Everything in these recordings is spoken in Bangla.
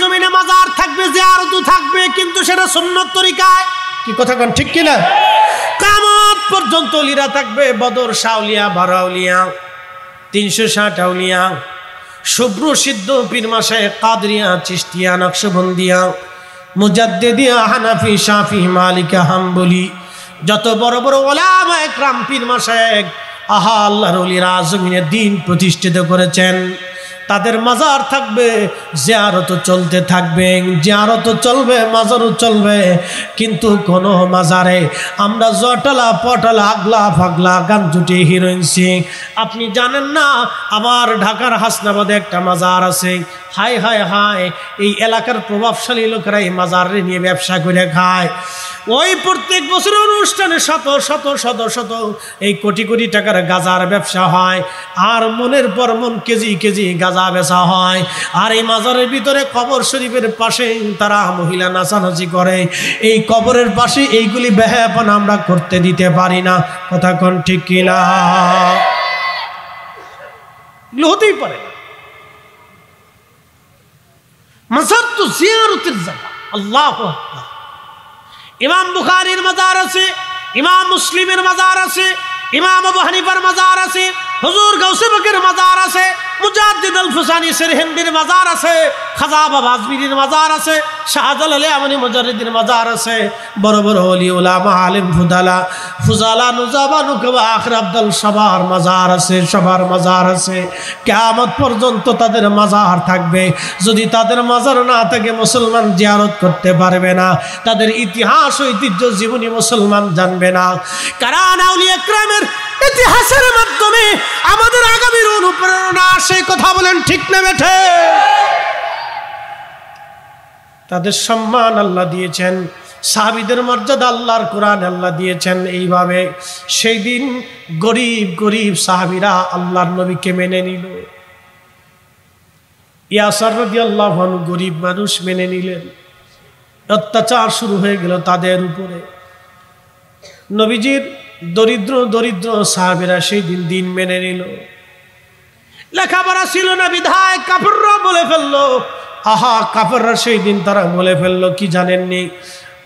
জমিনে মাজার থাকবে, জিয়ারত থাকবে, কিন্তু সেটা সুন্নত তরিকায়। কি কথা কোন ঠিক কিনা? কিয়ামত পর্যন্ত ওলিরা থাকবে, বদর, শাওলিয়া, বারাউলিয়া, 360 আউলিয়া, শুভ্র সিদ্ধ পীর মাশায়েখ, কাদরিয়া, চিশতিয়া, নকশবন্দিয়া, মুজাদ্দিদিয়া, হানাফি, শাফি, মালিকা, হাম্বলি, যত বড় বড় উলামা একরাম, পীর মাশায়েখ, আল্লাহর ওলিরা জমিনে দ্বীন প্রতিষ্ঠিত করেছেন, তাদের মাজার থাকবে, জিয়ারত চলতে থাকবে, জিয়ারত চলবে, মাজারও চলবে। কিন্তু কোন মাজারে আমরা জটলা পটলা আগলা ফাগলা গান জুটে হিরোইন সিং, আপনি জানেন না আমার ঢাকার হাসনাবাদে একটা মাজার আছে। হায় হায় হায়, এই এলাকার প্রভাবশালী লোকেরা এই মাজার নিয়ে ব্যবসা করে খায়। ওই প্রত্যেক বছর অনুষ্ঠানে শত শত শত শত এই কোটি কোটি টাকার গাজার ব্যবসা হয়, আর মনের পর মন কেজি কেজি গাজা বেচা হয়। আর এই মাজারের ভিতরে কবর শরীফের পাশে তারা মহিলা নাচানাচি করে। এই কবরের পাশে এইগুলি বেহায়াপনা আমরা করতে দিতে পারি না। কথা কোন ঠিক কিনা? এগুলো হতেই পারে। মাজার তো জিয়ারতের জায়গা। আল্লাহু আকবার। ইমাম বুখারীর মাজার আছে, ইমাম মুসলিমের মাজার আছে, ইমাম আবু হানিফার মাজার আছে, হুজুর গাউসে পাকের মাজার আছে, মুজাদ্দিদ আল ফুসানি সিরহিন্দির মাজার আছে, খাজা বাবা আজমিরির মাজার আছে, শাহজালাল আমনি মুজাদ্দিদের মাজার আছে, বড় বড় ওলি উলামা আলেম ফুদালা ফুজালা নুজাবা নুকবা আখির আব্দুল সবার মাজার আছে, সবার মাজার আছে। কিয়ামত পর্যন্ত তাদের মাজার থাকবে। যদি তাদের মাজার না থাকে মুসলমান জিয়ারত করতে পারবে না, তাদের ইতিহাস ঐতিহ্য জীবনী মুসলমান জানবে না। কারণ আউলিয়া ইকরামের ইতিহাসের মাধ্যমে আমাদের আগামীর অনুপ্রেরণা আসে। কথা বলেন ঠিক না বেঠে? তাদের সম্মান আল্লাহ দিয়েছেন, সাহাবীদের মর্যাদা আল্লাহর কোরআন আল্লাহ দিয়েছেন। এইভাবে সেই দিন গরিব গরিব সাহাবীরা আল্লাহর নবীকে মেনে নিল। ইয়াসার রাদিয়াল্লাহু আনহু গরিব মানুষ মেনে নিলেন। অত্যাচার শুরু হয়ে গেল তাদের উপরে। নবীজির দরিদ্র দরিদ্র সাহাবীরা সেই দিন দিন মেনে নিল। লেখাপড়া ছিল না বিধায় কাফেররা বলে ফেললো, কাফেররা সেই দিন তারা বলে ফেললো কি জানেননি?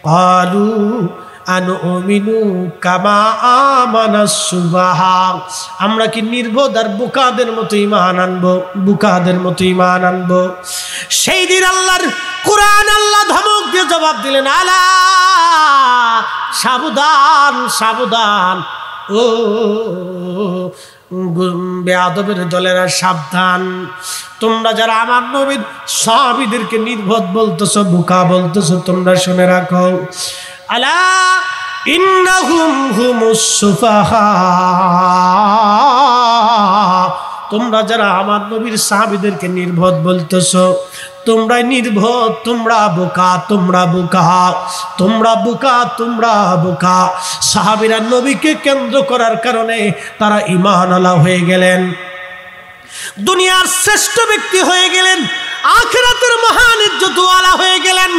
ক্বালু আনুমিনু কামা আমানাস সুবাহা, আমরা কি নির্বোধ আর বোকাদের মতো ঈমান আনবো? বোকাদের মতো ঈমান আনবো। সেই দিন আল্লাহর কোরআন আল্লাহ ধমক দিয়ে জবাব দিলেন, আলা সাবধান সাবধান, ও বেয়াদবের দলেরা সাবধান। তোমরা যারা আমার নবীর সাহাবীদেরকে নির্বোধ বলতেছো, বোকা বলতেছো, তোমরা শুনে রাখো। আলা ইন্নাহুম হুমুস সুফাহা, তোমরা যারা আমার নবীর সাহাবীদেরকে নির্বোধ বলতেছো, তোমরা নির্বোধ, তোমরা বোকা, তোমরা বোকা, তোমরা বোকা, তোমরা বোকা। সাহাবীরা নবীকে কেন্দ্র করার কারণে তারা ঈমানওয়ালা হয়ে গেলেন, দুনিয়ার শ্রেষ্ঠ ব্যক্তি হয়ে গেলেন, আখিরাতের মহান ইজ্জতওয়ালা হয়ে গেলেন,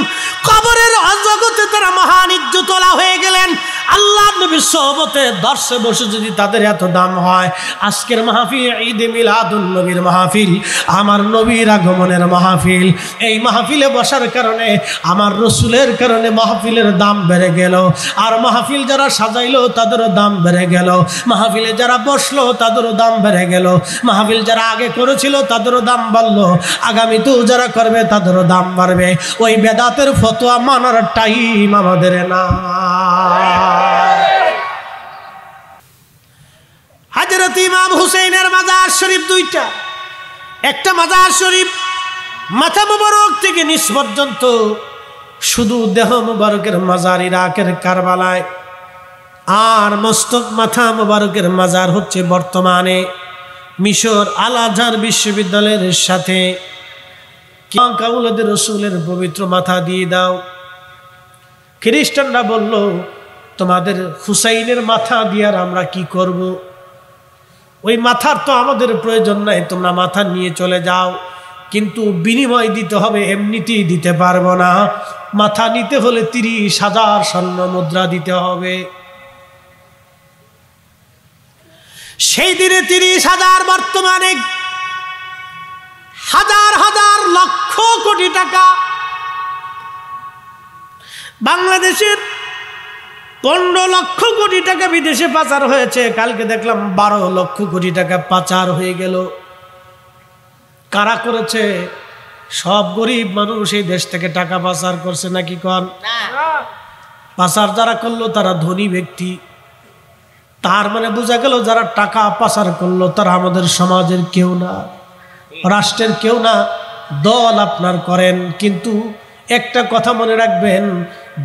কবরের জগতে তারা মহান ইজ্জতওয়ালা হয়ে গেলেন। আল্লাহর নবীর সোহবতে দর্শে বসে যদি তাদের এত দাম হয়, আজকের মাহফিল ঈদে মিলাদুন নবীর মাহফিল, আমার নবীর আগমনের মাহফিল, এই মাহফিলে বসার কারণে আমার রসুলের কারণে মাহফিলের দাম বেড়ে গেল। আর মাহফিল যারা সাজাইলো তাদেরও দাম বেড়ে গেল, মাহফিলে যারা বসলো তাদেরও দাম বেড়ে গেল, মাহফিল যারা আগে করেছিল তাদেরও দাম বাড়লো, আগামীতেও যারা করবে তাদেরও দাম বাড়বে। ওই বেদাতের ফতোয়া মানার টাইম আমাদের না। হযরত ইমাম হুসাইনের মাজার শরীফ দুইটা, একটা মাজার শরীফ মাথা মুবারক থেকে নিচ পর্যন্ত শুধু দেহ মুবারকের মাজার ইরাকের কারবালায়, আর মস্তক মাথা মুবারকের মাজার হচ্ছে বর্তমানে মিশর আল আজহার বিশ্ববিদ্যালয়ের সাথে। কাউলাদের রসুলের পবিত্র মাথা দিয়ে দাও। খ্রিস্টানরা বলল, তোমাদের হুসাইনের মাথা দিয়ে আর আমরা কি করব? ওই মাথার তো আমাদের প্রয়োজন নাই, তোমরা মাথা নিয়ে চলে যাও, কিন্তু বিনিময় দিতে হবে, এমনিতেই দিতে পারবো না, মাথা নিতে হলে 30,000 স্বর্ণ মুদ্রা দিতে হবে। সেই দিনে 30,000 বর্তমানে হাজার হাজার লক্ষ কোটি টাকা। বাংলাদেশের 15 লক্ষ কোটি টাকা বিদেশে পাচার হয়েছে, কালকে দেখলাম 12 লক্ষ কোটি টাকা পাচার হয়ে গেল। কারা করেছে? সব গরিব মানুষ এই দেশ থেকে টাকা পাচার করছে নাকি কন? পাচার যারা করলো তারা ধনী ব্যক্তি। তার মানে বোঝা গেল যারা টাকা পাচার করলো তারা আমাদের সমাজের কেউ না, রাষ্ট্রের কেউ না। দল আপনার করেন, কিন্তু একটা কথা মনে রাখবেন,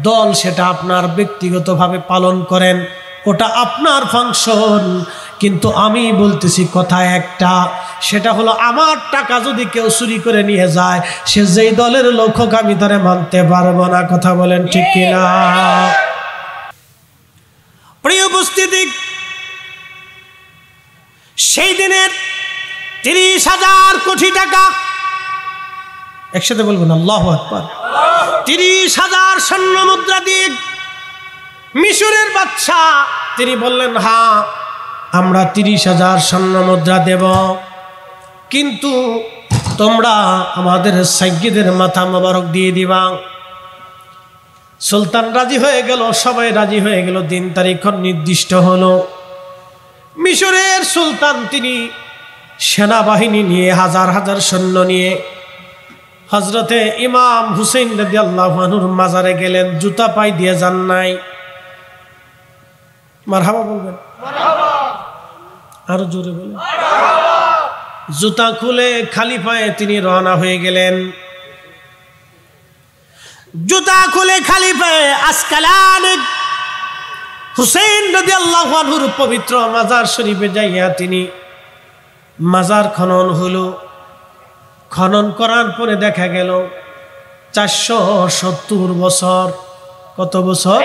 দল সেটা আপনার ব্যক্তিগতভাবে পালন করেন, ওটা আপনার ফাংশন। কিন্তু আমি বলতেছি কথা একটা, সেটা হলো আমার টাকা যদি কেউ চুরি করে নিয়ে যায়, সে যেই দলের লোক হোক আমি তারে মানতে পারবো না। কথা বলেন ঠিক কিনা? প্রিয় উপস্থিতি, সেই দিনের 30,000 কোটি টাকা, একসাথে বলবেন আল্লাহু আকবার, 30,000 স্বর্ণ মুদ্রা দিয়ে মিশরের বাদশা তিনি বললেন, হ্যাঁ আমরা 30,000 স্বর্ণ মুদ্রা দেব, কিন্তু তোমরা আমাদের সাইয়্যিদের মাথা মোবারক দিয়ে দিবা। সুলতান রাজি হয়ে গেল, সবাই রাজি হয়ে গেল। দিন তারিখ নির্দিষ্ট হলো। মিশরের সুলতান তিনি সেনাবাহিনী নিয়ে হাজার হাজার সৈন্য নিয়ে হযরতে ইমাম হুসেইন রাদিয়াল্লাহু আনহুর মাজারে গেলেন। জুতা পায়ে দিয়ে যান নাই। মারহাবা বলবেন, মারহাবা, আরো জোরে বলেন মারহাবা। জুতা খুলে খালি পায়ে তিনি রওনা হয়ে গেলেন। জুতা খুলে খালি পায়ে আসকালানে হুসেইন রাদিয়াল্লাহু আনহুর পবিত্র মাজার শরীফে যাইয়া তিনি মাজার খনন হলো। খনন করার পরে দেখা গেল 470 বছর, কত বছর?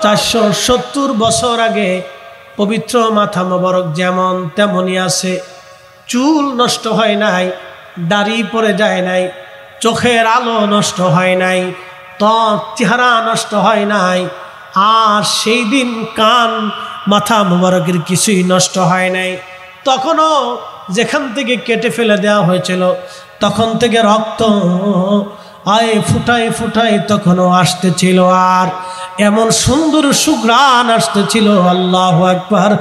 470 বছর আগে পবিত্র মাথা মোবারক যেমন তেমনই আছে। চুল নষ্ট হয় নাই, দাড়ি পড়ে যায় নাই, চোখের আলো নষ্ট হয় নাই, ত্বক চেহারা নষ্ট হয় নাই। আর সেই দিন কান মাথা মোবারকের কিছুই নষ্ট হয় নাই। তখনও যেখান থেকে কেটে ফেলে দেওয়া হয়েছিল তখন থেকে রক্ত আয়ে ফুটাই ফুটাই তখনও আসতেছিল, আর এমন সুন্দর সুঘ্রাণ আসতেছিল, আল্লাহু আকবার,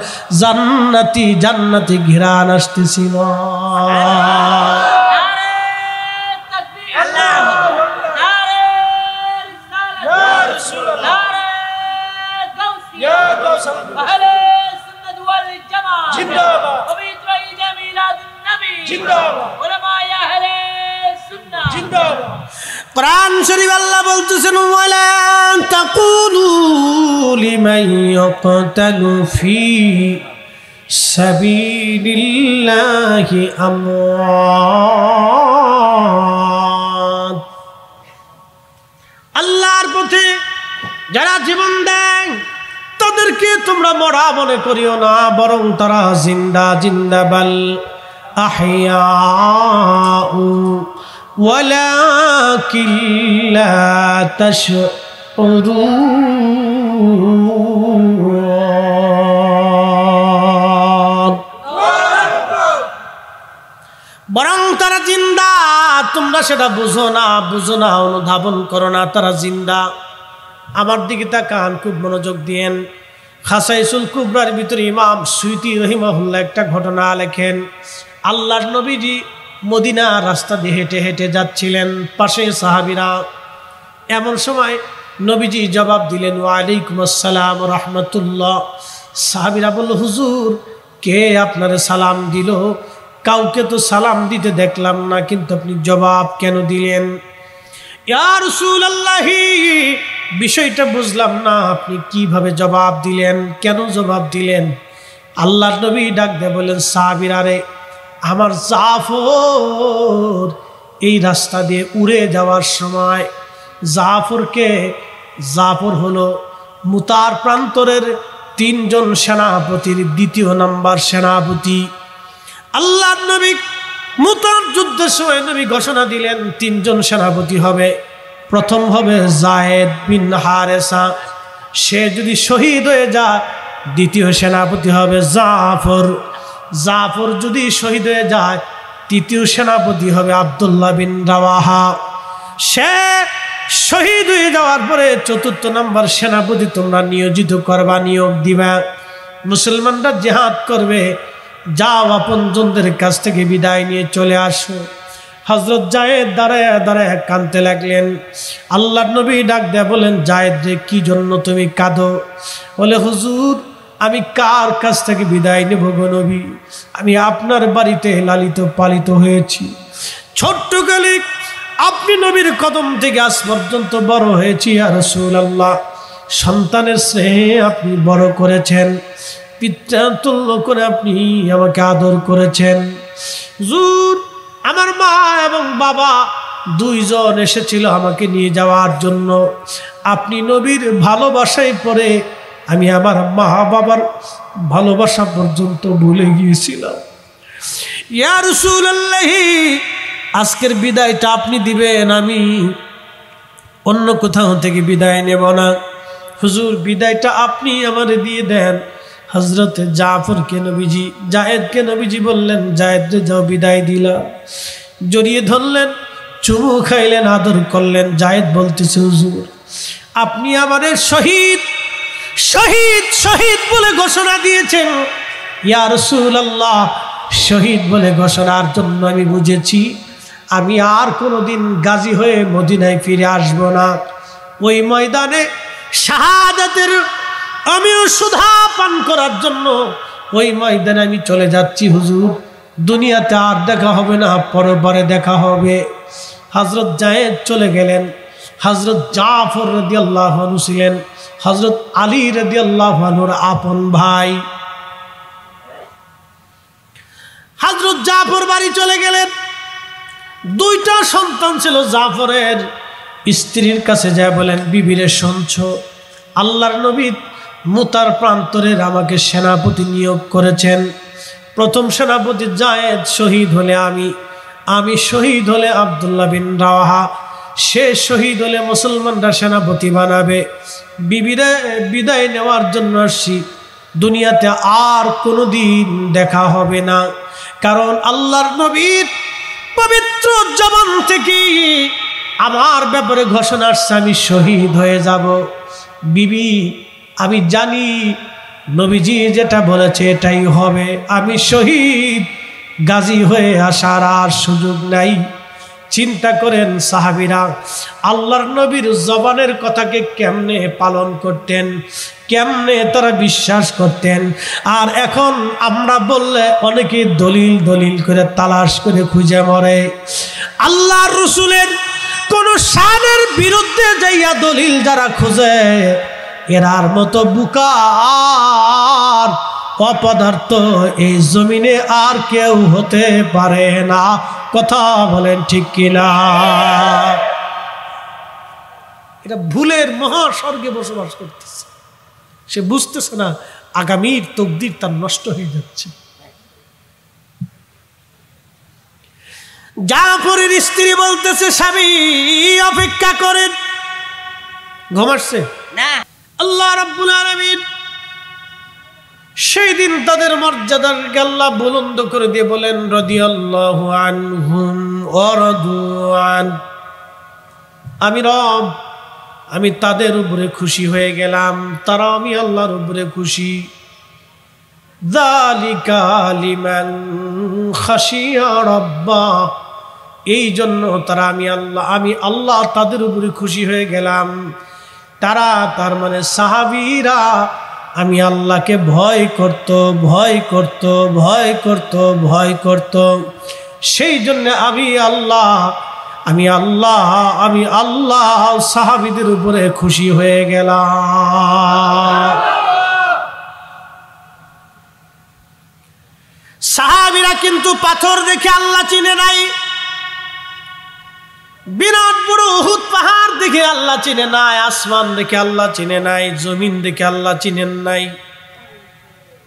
জান্নাতি জান্নাতি ঘ্রাণ আসতেছিল। কুরআন শরীফ আল্লাহ বলতেছেন, ওয়ালা তাকুলু লিমান ইয়াকতালু ফি সাবিলিল্লাহি আমওয়াত। আল্লাহর পথে যারা জীবন দেয় তাদেরকে তোমরা মরা মনে করিও না, বরং তারা জিন্দা। জিন্দাবাল আহইয়াউ ওয়ালাকিন লা তাশউরুন। বরং তারা জিন্দা, তোমরা সেটা বুঝো না, অনুধাবন করো না। তারা জিন্দা। আমার দিকে তাকান, খুব মনোযোগ দিয়েন। খাসাইসুল কুবরার ভিতরে ইমাম সুয়ুতি রহিমাহুল্লাহ একটা ঘটনা লেখেন। আল্লাহর নবীজি মদিনা রাস্তা দিয়ে হেঁটে হেঁটে যাচ্ছিলেন, পাশে সাহাবীরা। এমন সময় নবীজি জবাব দিলেন, ওয়ালাইকুম আসসালাম রাহমাতুল্লাহ। সাহাবীরা বলল, হুজুর কে আপনারে সালাম দিল? কাউকে তো সালাম দিতে দেখলাম না, কিন্তু আপনি জবাব কেন দিলেন? ইয়া রাসূলুল্লাহ, বিষয়টা বুঝলাম না, আপনি কিভাবে জবাব দিলেন, কেন জবাব দিলেন? আল্লাহর নবী ডাক দিয়ে বলেন, সাহাবীরা রে, আমার জাফর এই রাস্তা দিয়ে উড়ে যাওয়ার সময়, জাফর হলো মুতার প্রান্তরের 3 জন সেনাপতির 2 নম্বর সেনাপতি। আল্লাহর নবী মুতার যুদ্ধের সময় নবী ঘোষণা দিলেন 3 জন সেনাপতি হবে। প্রথম হবে যায়েদ বিন হারেসা, সে যদি শহীদ হয়ে যায়। দ্বিতীয় সেনাপতি হবে জাফর যদি শহীদ হয়ে যায়। তৃতীয় সেনাপতি হবে আব্দুল্লাহ বিন রাওয়াহা, সে শহীদ হয়ে যাওয়ার পরে ৪র্থ নাম্বার সেনাপতি তোমরা নিয়োজিত করবা, নিয়োগ দিবা। মুসলমানরা জিহাদ করবে, যাও আপনজনদের কাছ থেকে বিদায় নিয়ে চলে আসো। হযরত জায়েদ দাঁড়ায় দাঁড়ায় কাঁদতে লাগলেন। আল্লাহর নবী ডাক দেয়া বলেন, জায়েদ রে, কি জন্য তুমি কাঁদো? বলে, হুজুর, আমি কার কাছ থেকে বিদায় নেব গো নবী? আমি আপনার বাড়িতে লালিত পালিত হয়েছি, ছোট্টকালে আপনি নবীর কদম থেকে আজ পর্যন্ত বড় হয়েছি। ইয়া রাসূলুল্লাহ, সন্তানের স্নেহে আপনি বড় করেছেন, পিতৃতুল্য করে আপনি আমাকে আদর করেছেন। হুজুর, আমার মা এবং বাবা দুইজন এসেছিল আমাকে নিয়ে যাওয়ার জন্য। আপনি নবীর ভালোবাসায় পড়ে আমি আমার মা বাবার ভালোবাসা পর্যন্ত ভুলে গিয়েছিলাম। ইয়া রাসূলুল্লাহ, আজকের বিদায়টা আপনি দিবেন, আমি অন্য কোথাও থেকে বিদায় নেব না। হুজুর, বিদায়টা আপনি আমারে দিয়ে দেন। হযরত জাফরকে নবীজি, জায়েদকে নবীজি বললেন, জায়েদ রে, যাও, বিদায় দিলা। জড়িয়ে ধরলেন, চুমু খাইলেন, আদর করলেন। জায়েদ বলতেছে, হুজুর, আপনি আমারে শহীদ শহীদ শহীদ বলে ঘোষণা দিয়েছেন। ইয়া রাসূলুল্লাহ, শহীদ বলে ঘোষণার জন্য আমি বুঝেছি আমি আর কোনোদিন গাজী হয়ে মদিনায় ফিরে আসব না। ওই ময়দানে শাহাদাতের আমিও সুধা পান করার জন্য ওই ময়দানে আমি চলে যাচ্ছি। হুজুর, দুনিয়াতে আর দেখা হবে না, পরবারে দেখা হবে। হযরত জায়েদ চলে গেলেন। হযরত জাফর রাদিয়াল্লাহু আনহু ছিলেন হযরত আলী রাদিয়াল্লাহু আনহুর আপন ভাই। হযরত জাফর বাড়ি চলে গেলেন। দুইটা সন্তান ছিল জাফরের। স্ত্রীর কাছে যায় বলেন, বিবিরে, শুনছো, আল্লাহর নবী মুতার প্রান্তরের আমাকে সেনাপতি নিয়োগ করেছেন। প্রথম সেনাপতি জায়েদ শহীদ হলে আমি শহীদ হলে আব্দুল্লাহ বিন রাওয়াহা, সে শহীদ হলে মুসলমানরা সেনাপতি বানাবে। বিবিরে, বিদায় নেওয়ার জন্য আসছি, দুনিয়াতে আর কোনোদিন দেখা হবে না। কারণ আল্লাহর নবীর পবিত্র জবান থেকে আমার ব্যাপারে ঘোষণা আসছে, আমি শহীদ হয়ে যাব। বিবি, আমি জানি নবীজি যেটা বলেছে এটাই হবে, আমি শহীদ, গাজী হয়ে আসার আর সুযোগ নাই। চিন্তা করেন সাহাবীরা আল্লাহর নবীর জবানের কথাকে কেমনে পালন করতেন, কেমনে তারা বিশ্বাস করতেন। আর এখন আমরা বললে অনেকে দলিল দলিল করে তালাশ করে খুঁজে মরে। আল্লাহর রাসূলের কোন শানের বিরুদ্ধে যাইয়া দলিল যারা খুঁজে, এরার মতো বুকা আর অপদার্থ এই জমিনে আর কেউ হতে পারে না। কথা বলেন ঠিক কিনা? এটা ভুলের মহাস্বর্গে বসবাস করতেছে, সে বুঝতেছে না আগামীর তকদির তার নষ্ট হয়ে যাচ্ছে। জাফরের স্ত্রী বলতেছে, স্বামী অপেক্ষা করেন। ঘুমাচ্ছে না। আল্লাহ রাব্বুল আলামিন সেই দিন তাদের মর্যাদাকে আল্লাহ বুলন্দ করে দিয়ে বলেন, রাদিয়াল্লাহু আনহুম ওয়া রাদু আন, আমি রব, আমি তাদের উপরে খুশি হয়ে গেলাম, তারা আমি আল্লাহর উপরে খুশি। যালিকা লিমান খাশিয়া রাব্বা, এই জন্য তারা আমি আল্লাহ তাদের উপরে খুশি হয়ে গেলাম। তারা, তার মানে সাহাবীরা, আমি আল্লাহকে ভয় করত ভয় করত ভয় করত ভয় করত। সেই জন্য আমি আল্লাহ সাহাবীদের উপরে খুশি হয়ে গেলাম। সাহাবীরা কিন্তু পাথর দেখে আল্লাহ চিনে নাই, বিরাট বড় উহুদ পাহাড় দেখে আল্লাহ চিনে নাই, আসমান দেখে আল্লাহ চিনে নাই, জমিন দেখে আল্লাহ চিনেন নাই।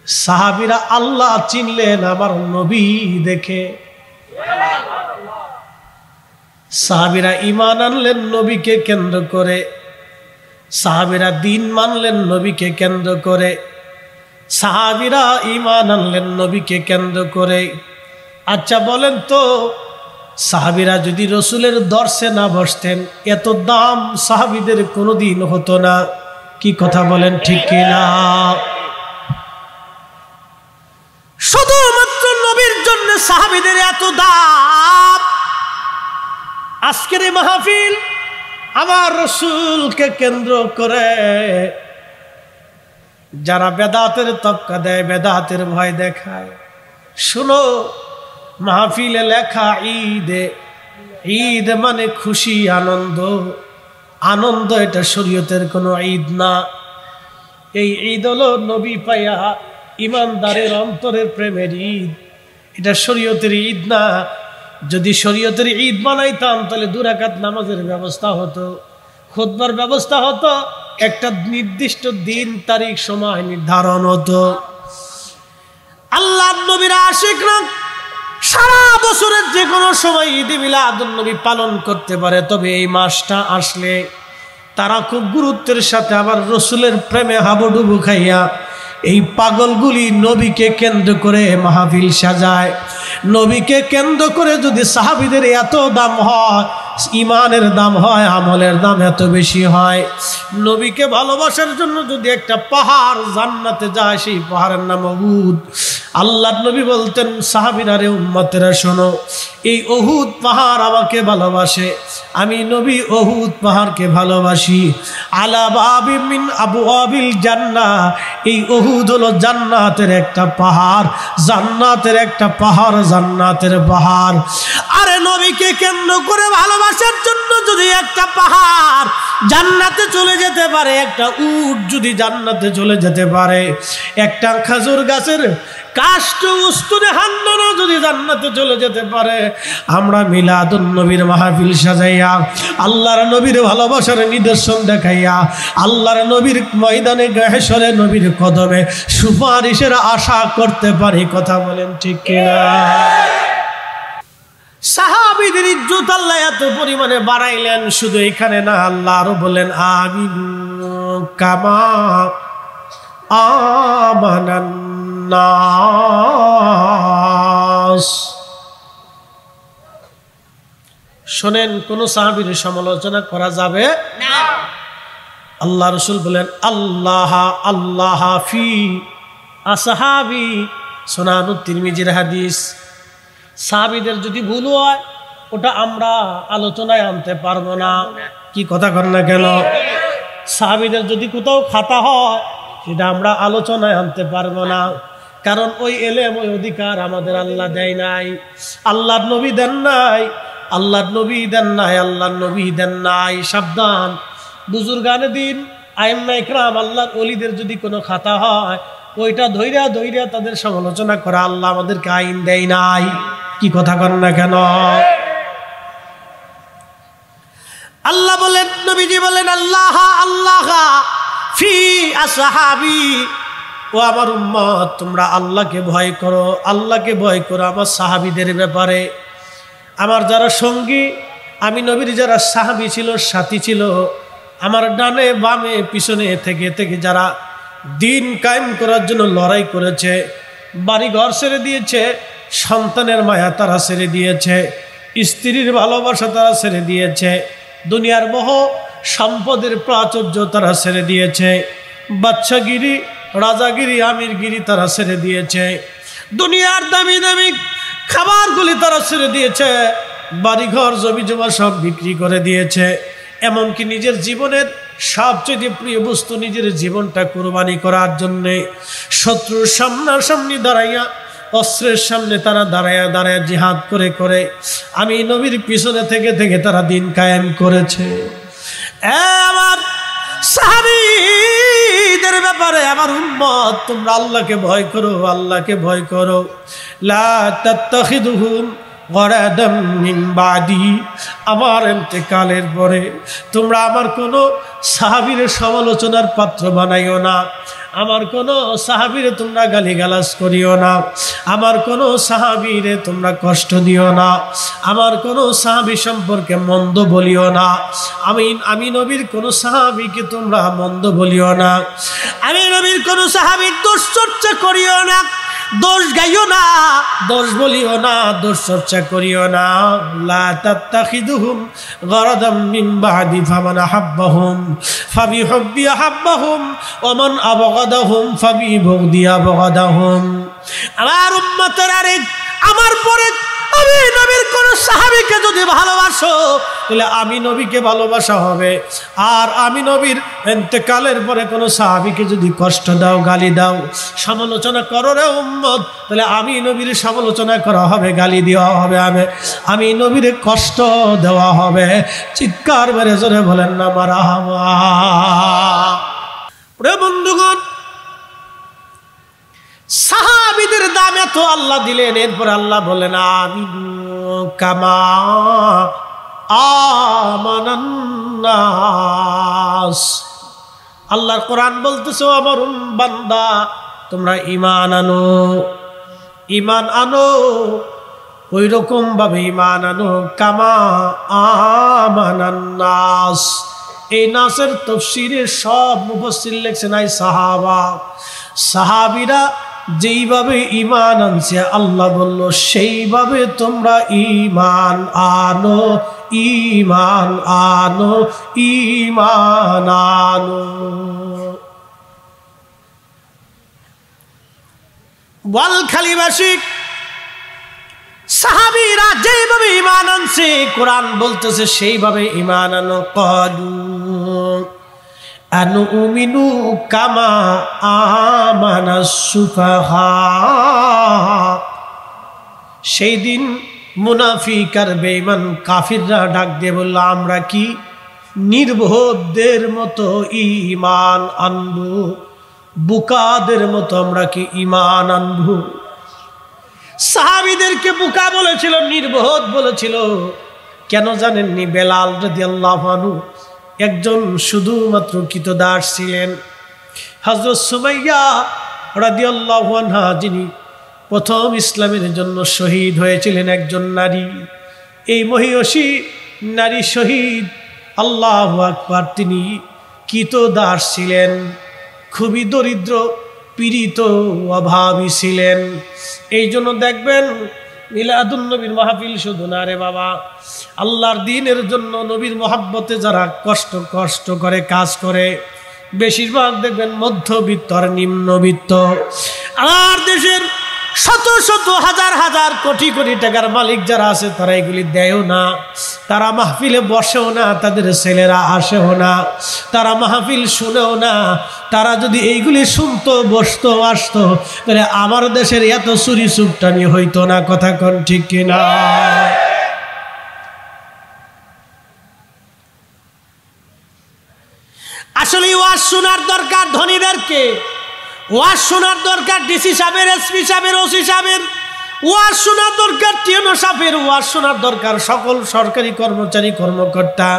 সাহাবীরা আল্লাহ চিনলেন আমার নবী দেখে। সাহাবীরা ঈমান আনলেন নবীকে কেন্দ্র করে, সাহাবীরা দ্বীন মানলেন নবীকে কেন্দ্র করে, সাহাবীরা ঈমান আনলেন নবীকে কেন্দ্র করে। আচ্ছা বলেন তো, সাহাবীরা যদি রসুলের দর্শে না বসতেন এত দাম সাহাবীদের কোনোদিন হতো না। কি কথা বলেন ঠিক কিনা? শুধুমাত্র নবীর জন্য সাহাবীদের এত দাম। আজকের এই মাহফিল আমার রসুলকে কেন্দ্র করে যারা বেদাতের তক্কা দেয়, বেদাতের ভয় দেখায়, শুনো, মাহফিলে লেখা ঈদে, ঈদ মানে খুশি, আনন্দ। আনন্দ এটা শরীয়তের কোনো ঈদ না। এই ঈদ হলো নবী পাইয়া ইমানদারের অন্তরের প্রেমের ঈদ। এটা শরীয়তের ঈদ না। যদি শরীয়তের ঈদ বানাইতাম তাহলে 2 রাকাত নামাজের ব্যবস্থা হতো, খুতবার ব্যবস্থা হতো, একটা নির্দিষ্ট দিন তারিখ সময় নির্ধারণ হতো। আল্লাহর নবীর আশিকরা সারা বছরের যে কোনো সময় ঈদে মিলাদুন নবী পালন করতে পারে, তবে এই মাসটা আসলে তারা খুব গুরুত্বের সাথে আবার রসুলের প্রেমে হাবুডুবু খাইয়া এই পাগলগুলি নবীকে কেন্দ্র করে মাহফিল সাজায়। নবীকে কেন্দ্র করে যদি সাহাবীদের এত দাম হয়, ইমানের দাম হয়, আমলের দাম এত বেশি হয়, নবীকে ভালোবাসার জন্য যদি একটা পাহাড় জান্নাতে যায়, সেই পাহাড়ের নাম উহুদ। আল্লাহর নবী বলতেন, সাহাবীরা রে, উম্মতেরা শোনো, এই উহুদ পাহাড় আমাকে ভালোবাসে, আমি নবী উহুদ পাহাড়কে ভালোবাসি। আলা বাবি মিন আবওয়াবিল জান্নাহ, এই উহুদ হলো জান্নাতের একটা পাহাড়, জান্নাতের একটা পাহাড়, জান্নাতের পাহাড়। আরে নবীকে কেন্দ্র করে ভালোবাসার জন্য যদি একটা পাহাড় জান্নাতে চলে যেতে পারে, একটা উট যদি জান্নাতে চলে যেতে পারে, একটা খেজুর গাছের কাষ্ঠ উস্তুনে হান্নানো যদি জান্নাতে চলে যেতে পারে, আমরা মিলাদুন নবীর মাহফিল সাজাইয়া আল্লাহর নবীর ভালোবাসার নিদর্শন দেখাইয়া আল্লাহর নবীর ময়দানে হাশরে নবীর কদমে সুপারিশের আশা করতে পারি। কথা বলেন ঠিক কিনা? সাহাবীদের ইজ্জত আল্লাহ এত পরিমাণে বাড়াইলেন, শুধু এখানে না, আল্লাহ আরো বলেন, আমিন কামা আমানান নাস। শোনেন, কোন সাহাবীর সমালোচনা করা যাবে না। আল্লাহ রাসূল বলেন, আল্লাহ আল্লাহ ফি আসহাবি, সুনানুত তিরমিজির হাদিস। সাহাবীদের যদি ভুল হয় ওটা আমরা আলোচনায় আনতে পারবো না। কি কথা কর না কেন? সাহাবীদের যদি কোথাও খাতা হয় সেটা আমরা আলোচনায় আনতে পারবো না, কারণ ওই এলেম, ওই অধিকার আমাদের আল্লাহ দেয় নাই, আল্লাহর নবী দেন নাই, আল্লাহর নবী দেন নাই, আল্লাহর নবী দেন নাই। সাবধান, বুজুর্গানে দিন, আইম্মা ইকরাম, আল্লাহর ওলিদের যদি কোনো খাতা হয় ওইটা ধৈর্য ধৈর্য তাদের সমালোচনা করা আল্লাহ আমাদেরকে আইন দেয় নাই। কি কথা কর না কেন? আল্লাহ বলেন, নবীজি বলেন, আল্লাহ আল্লাহ ফি আসহাবি, ও আমার উম্মত, তোমরা আল্লাহকে ভয় করো, আল্লাহকে ভয় করো আমার সাহাবীদের ব্যাপারে। আমার যারা সঙ্গী, আমি নবীর যারা সাহাবী ছিল, সাথী ছিল, আমার ডানে বামে পিছনে থেকে থেকে যারা দিন কায়েম করার জন্য লড়াই করেছে, বাড়ি ঘর ছেড়ে দিয়েছে, সন্তানের মায়া তারা ছেড়ে দিয়েছে, স্ত্রীর ভালোবাসা তারা ছেড়ে দিয়েছে, দুনিয়ার মোহ সম্পদের প্রাচুর্য তারা ছেড়ে দিয়েছে, বাদশাগিরি, রাজাগিরি, আমিরগিরি তারা ছেড়ে দিয়েছে, দুনিয়ার দামি দামি খাবারগুলি তারা ছেড়ে দিয়েছে, বাড়িঘর জমি জমা সব বিক্রি করে দিয়েছে, এমনকি নিজের জীবনের সবচেয়ে প্রিয় বস্তু নিজের জীবনটা কোরবানি করার জন্যে শত্রুর সামনাসামনি দাঁড়াইয়া, অস্ত্রের সামনে তারা দাঁড়ায়া দাঁড়ায়া জিহাদ করে করে আমি নবীর পিছনে থেকে থেকে তারা দিন কায়েম করেছে। আমার সাহাবীদের ব্যাপারে আমার উম্মত, তোমরা আল্লাহকে ভয় করো, আল্লাহকে ভয় করো। লা তাত্তাখিদুহুম গরাদাম মিন বাদি, আমার ইন্তেকালের পরে তোমরা আমার কোনো সাহাবীর সমালোচনার পাত্র বানাইও না, আমার কোনো সাহাবীরে তোমরা গালিগালাজ করিও না, আমার কোনো সাহাবীরে তোমরা কষ্ট দিও না, আমার কোনো সাহাবী সম্পর্কে মন্দ বলিও না, আমি নবীর কোনো সাহাবীকে তোমরা মন্দ বলিও না, আমি নবীর কোনো সাহাবীর দুশ্চর্চা করিও না। দোষ গাইও না, দোষ বলিও না, দোষ চর্চা করিও না। লা তাত্তাখিদুহুম গরাদাম মিন বাদি ফামান আহাব্বাহুম ফাবিহুব্বি আহাব্বাহুম ওয়া মান আবগাদাহুম ফাবিবুগদি আবগাদাহুম। আমার উম্মতেরা রে, আমার পরে আমি নবীর কোন সাহাবীকে যদি ভালোবাসো তাহলে আমি নবীকে ভালোবাসা হবে। আর আমি নবীর ইন্তেকালের পরে কোন সাহাবীকে যদি কষ্ট দাও, গালি দাও, সমালোচনা করো রে উম্মত, তাহলে আমি নবীর সমালোচনা করা হবে, গালি দেওয়া হবে, আমি নবীর কষ্ট দেওয়া হবে। চিৎকার মেরে জোরে বলেন না মারহাবা। প্রিয় বন্ধুগণ, সাহাবীদের দাম এত আল্লাহ দিলেন, এরপর আল্লাহ বলেন আমিনু কামা আমানান নাস। আল্লাহর কোরআন বলতেছে আমার বান্দা তোমরা ঈমান আনো, ঈমান আনো, ওই রকম ভাবে ঈমান আনো কামা আমানান নাস। এই নাসের তাফসীরে সব মুফাসসির লিখছেন আই সাহাবা, সাহাবীরা যেইভাবে ঈমান আনছে আল্লাহ বলল সেইভাবে তোমরা ঈমান আনো, ঈমান আনো, ঈমান আনো। বোয়ালখালীবাসী সাহাবীরা যেইভাবে ঈমান আনছে কোরআন বলতেছে সেইভাবে ঈমান আনো। ক্বালু আনুমিনু কামা আমানাস সুফাহা। সেই দিন মুনাফিক আর বেঈমান কাফিররা ডাক দিয়ে বলল আমরা কি নির্বোধদের মতো ঈমান আনবো, বুকাদের মতো আমরা কি ঈমান আনবো? সাহাবীদেরকে বুকা বলেছিল, নির্বোধ বলেছিল। কেন জানেননি? বেলাল রাদিয়াল্লাহু আনহু একজন শুধুমাত্র কৃতদাস ছিলেন। হযরত সুমাইয়া রাদিয়াল্লাহু আনহা যিনি প্রথম ইসলামের জন্য শহীদ হয়েছিলেন, একজন নারী, এই মহিয়সী নারী শহীদ, আল্লাহু আকবার, তিনি কৃতদাস ছিলেন, খুবই দরিদ্র, পীড়িত, অভাবী ছিলেন। এই জন্য দেখবেন মিলাদুন নবীর মাহফিল শুধু না রে বাবা, আল্লাহর দ্বীনের জন্য নবীর মহব্বতে যারা কষ্ট করে কাজ করে, বেশিরভাগ দেখবেন মধ্যবিত্ত আর নিম্নবিত্ত। আর দেশের শত শত হাজার হাজার কোটি কোটি টাকার মালিক যারা আছে তারা এগুলি দেয়ও না, তারা মাহফিলে বসেও না, তাদের ছেলেরা আসেও না, তারা মাহফিল শুনেও না। তারা যদি এইগুলি শুনতো, বসতো, আসতো, তাহলে আমার দেশের এত চুরি চুপটানি হইতো না। কথা কোন ঠিক কিনা? আসলে ওয়াজ শোনার দরকার ধনীদেরকে, ওয়াজ শোনার দরকার ডিসি সাহেবের, এসপি সাহেবের, ওসি সাহেবের, ওয়াজ শোনার দরকার টিএনও সাহেবের, ওয়াজ শোনার দরকার সকল সরকারি কর্মচারী কর্মকর্তা,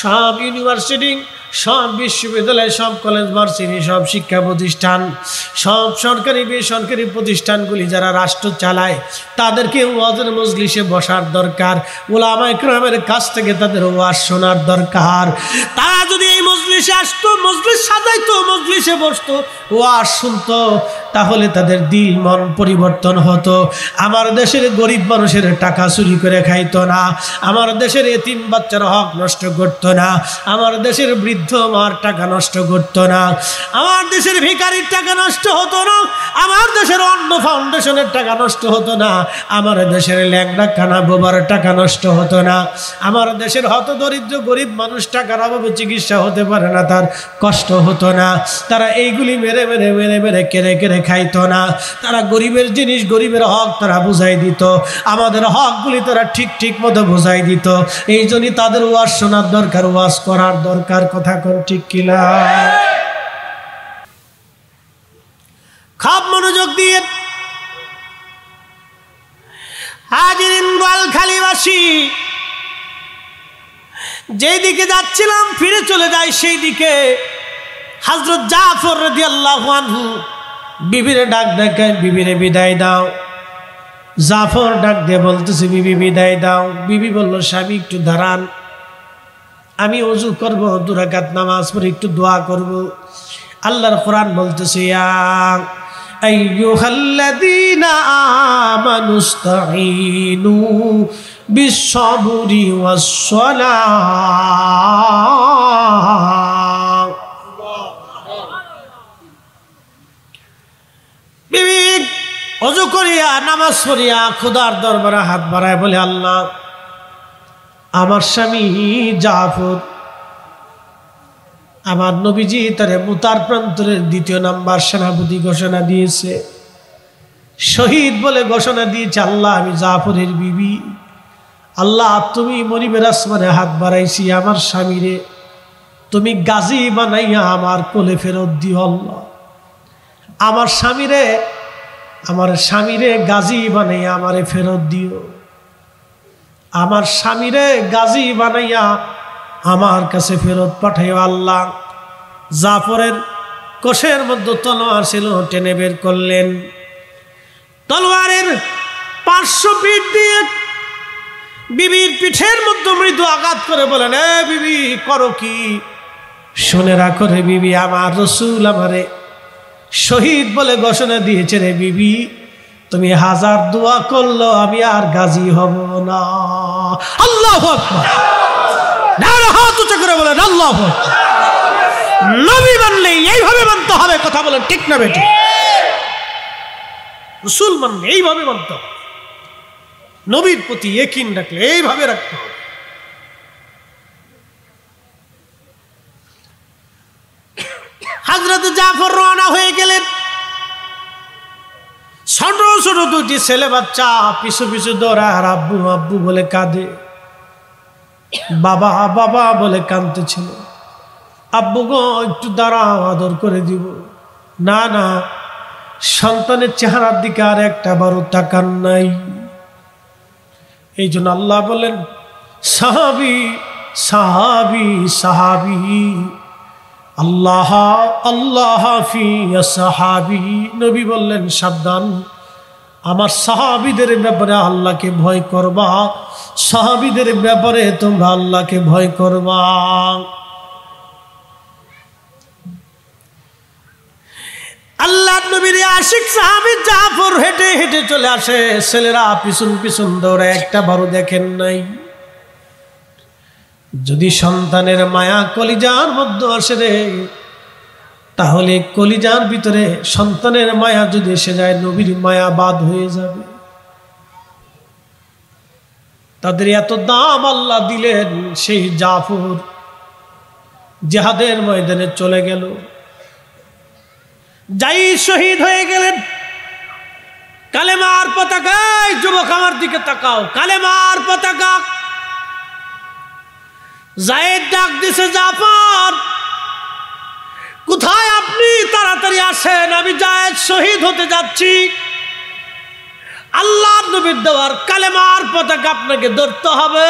সব ইউনিভার্সিটি, সব বিশ্ববিদ্যালয়, সব কলেজ ভার্সিটি, সব শিক্ষা প্রতিষ্ঠান, সব সরকারি বেসরকারি প্রতিষ্ঠানগুলি যারা রাষ্ট্র চালায় তাদেরকে ওয়াজের মজলিসে বসার দরকার। উলামায়ে কেরামের কাছ থেকে তাদের ওয়াজ শোনার দরকার। তারা যদি এই মজলিসে আসতো, মজলিস সাজাইতো, মজলিসে বসতো, ওয়াজ শুনতো, তাহলে তাদের দিল মন পরিবর্তন হতো। আমার দেশের গরিব মানুষের টাকা চুরি করে খাইতো না, আমার দেশের এতিম বাচ্চার হক নষ্ট করতো না, আমার দেশের বৃদ্ধ মার টাকা নষ্ট করতো না, আমার দেশের ভিখারির টাকা নষ্ট হতো না, আমার দেশের অন্ন ফাউন্ডেশনের টাকা নষ্ট হতো না, আমার দেশের ল্যাংড়া কানা বোবার টাকা নষ্ট হতো না, আমার দেশের হত দরিদ্র গরিব মানুষ টাকার অভাবে চিকিৎসা হতে পারে না, তার কষ্ট হতো না। তারা এইগুলি মেরে মেরে মেরে মেরে কেড়ে কেড়ে খাইতো না। তারা গরিবের জিনিস, গরিবের হক তারা বুঝাই দিত, আমাদের হকগুলি তারা ঠিক ঠিক মতো বুঝাই দিত। এই জন্যই তাদের ওয়াজ শোনার দরকার, ওয়াজ করার দরকার। কথা কোন ঠিক কিনা? খুব মনোযোগ দিয়ে হাজিরিন বোয়ালখালীবাসী, যেদিকে যাচ্ছিলাম ফিরে চলে যাই সেই দিকে হযরত জাফর রাদিয়াল্লাহু আনহু বিবিরে ডাক দেখায়, বিবিরে বিদায় দাও। জাফর ডাক দিয়ে বলতেছে বিবি বিদায় দাও। বিবি বলল স্বামী একটু দাঁড়ান, আমি ওযু করব, 2 রাকাত নামাজ পড়ে একটু দোয়া করব। আল্লাহর কোরআন বলতেছে ইয়া আইয়ুহাল্লাযীনা আমানুস্তাঈনু বিস-সাবরি ওয়াস-সালাহ। বিবি ওযু করিয়া নামাজ পড়িয়া খোদার দরবারে হাত বাড়ায় বলে, আল্লাহ, আমার স্বামী জাফর, আমার নবীজি তারে মুতার প্রান্তরের ২য় নাম্বার সেনাপতি ঘোষণা দিয়েছে, শহীদ বলে ঘোষণা দিয়েছে। আল্লাহ, আমি জাফরের বিবি, আল্লাহ তুমি মনিবের আসমানে হাত বাড়াইছি, আমার স্বামীরে তুমি গাজী বানাইয়া আমার কোলে ফেরত দিও। আল্লাহ, আমার স্বামীরে গাজী বানাইয়া আমারে ফেরত দিও, আমার স্বামীরে গাজী বানাইয়া আমার কাছে ফেরত পাঠাইও। আল্লাহ, জাফরের কোষের মধ্যে তলোয়ার ছিল, টেনে বের করলেন। তলোয়ারের পার্শ্ব পিঠ দিয়ে বিবির পিঠের মধ্যে মৃদু আঘাত করে বলেন, এ বিবি, করো কি? শুনে রাখো রে বিবি, আমার রাসূল আমারে শহীদ বলে ঘোষণা দিয়েছে রে বিবি, তুমি হাজার দোয়া করলো আমি আর গাজী হব না। আল্লাহু আকবার। নারে হাত উঁচু করে বলেন আল্লাহু আকবার। নবী মানলে এইভাবে মানতে হবে, কথা বলেন ঠিক না বেটি? রাসূল মানলে এইভাবে মানতে হবে, নবীর প্রতি ইয়াকিন রাখলে এইভাবে রাখতে হবে। হযরত জাফর রওনা হয়ে গেলেন। ছোট ছোট 2টি ছেলে বাচ্চা পিছু পিছু দৌড়ায়, আর আব্বু আব্বু বলে কাঁদে, বাবা বাবা বলে কাঁদতেছিল। আব্বু গো, একটু দাঁড়াও, আদর করে দিব। না না, সন্তানের চেহারার দিকে আর একটা বারও তাকান নাই। এই জন্য আল্লাহ বলেন, সাহাবি সাহাবি সাহাবি, আল্লাহ আল্লাহ ফি সাহাবি। নবী বললেন, সাবধান, আমার সাহাবীদের ব্যাপারে আল্লাহকে ভয় করবা, সাহাবীদের ব্যাপারে তোমরা আল্লাহকে ভয় করবা। আল্লাহ নবীর আশিক সাহাবী জাফর হেঁটে হেঁটে চলে আসে, ছেলেরা পিছন পিছন দৌড়ে, একটা বারও দেখেন নাই। যদি সন্তানের মায়া কলিজার মধ্যে আসে রে, তাহলে কলিজার ভিতরে সন্তানের মায়া যদি এসে যায়, নবীর মায়া বাদ হয়ে যাবে। তাদের এত দাম আল্লাহ দিলেন, সেই জাফর জিহাদের ময়দানে চলে গেল, যাই শহীদ হয়ে গেলেন। কালেমার পতাকায়, যুবক আমার দিকে তাকাও, কালেমার পতাকা। যায়েদ ডাক দিছে, জাফর কোথায় আপনি? তাড়াতাড়ি আসেন, আমি যায়েদ শহীদ হতে যাচ্ছি। আল্লাহর নবীর দেওয়ার কালেমার পতাকা আপনাকে ধরতে হবে,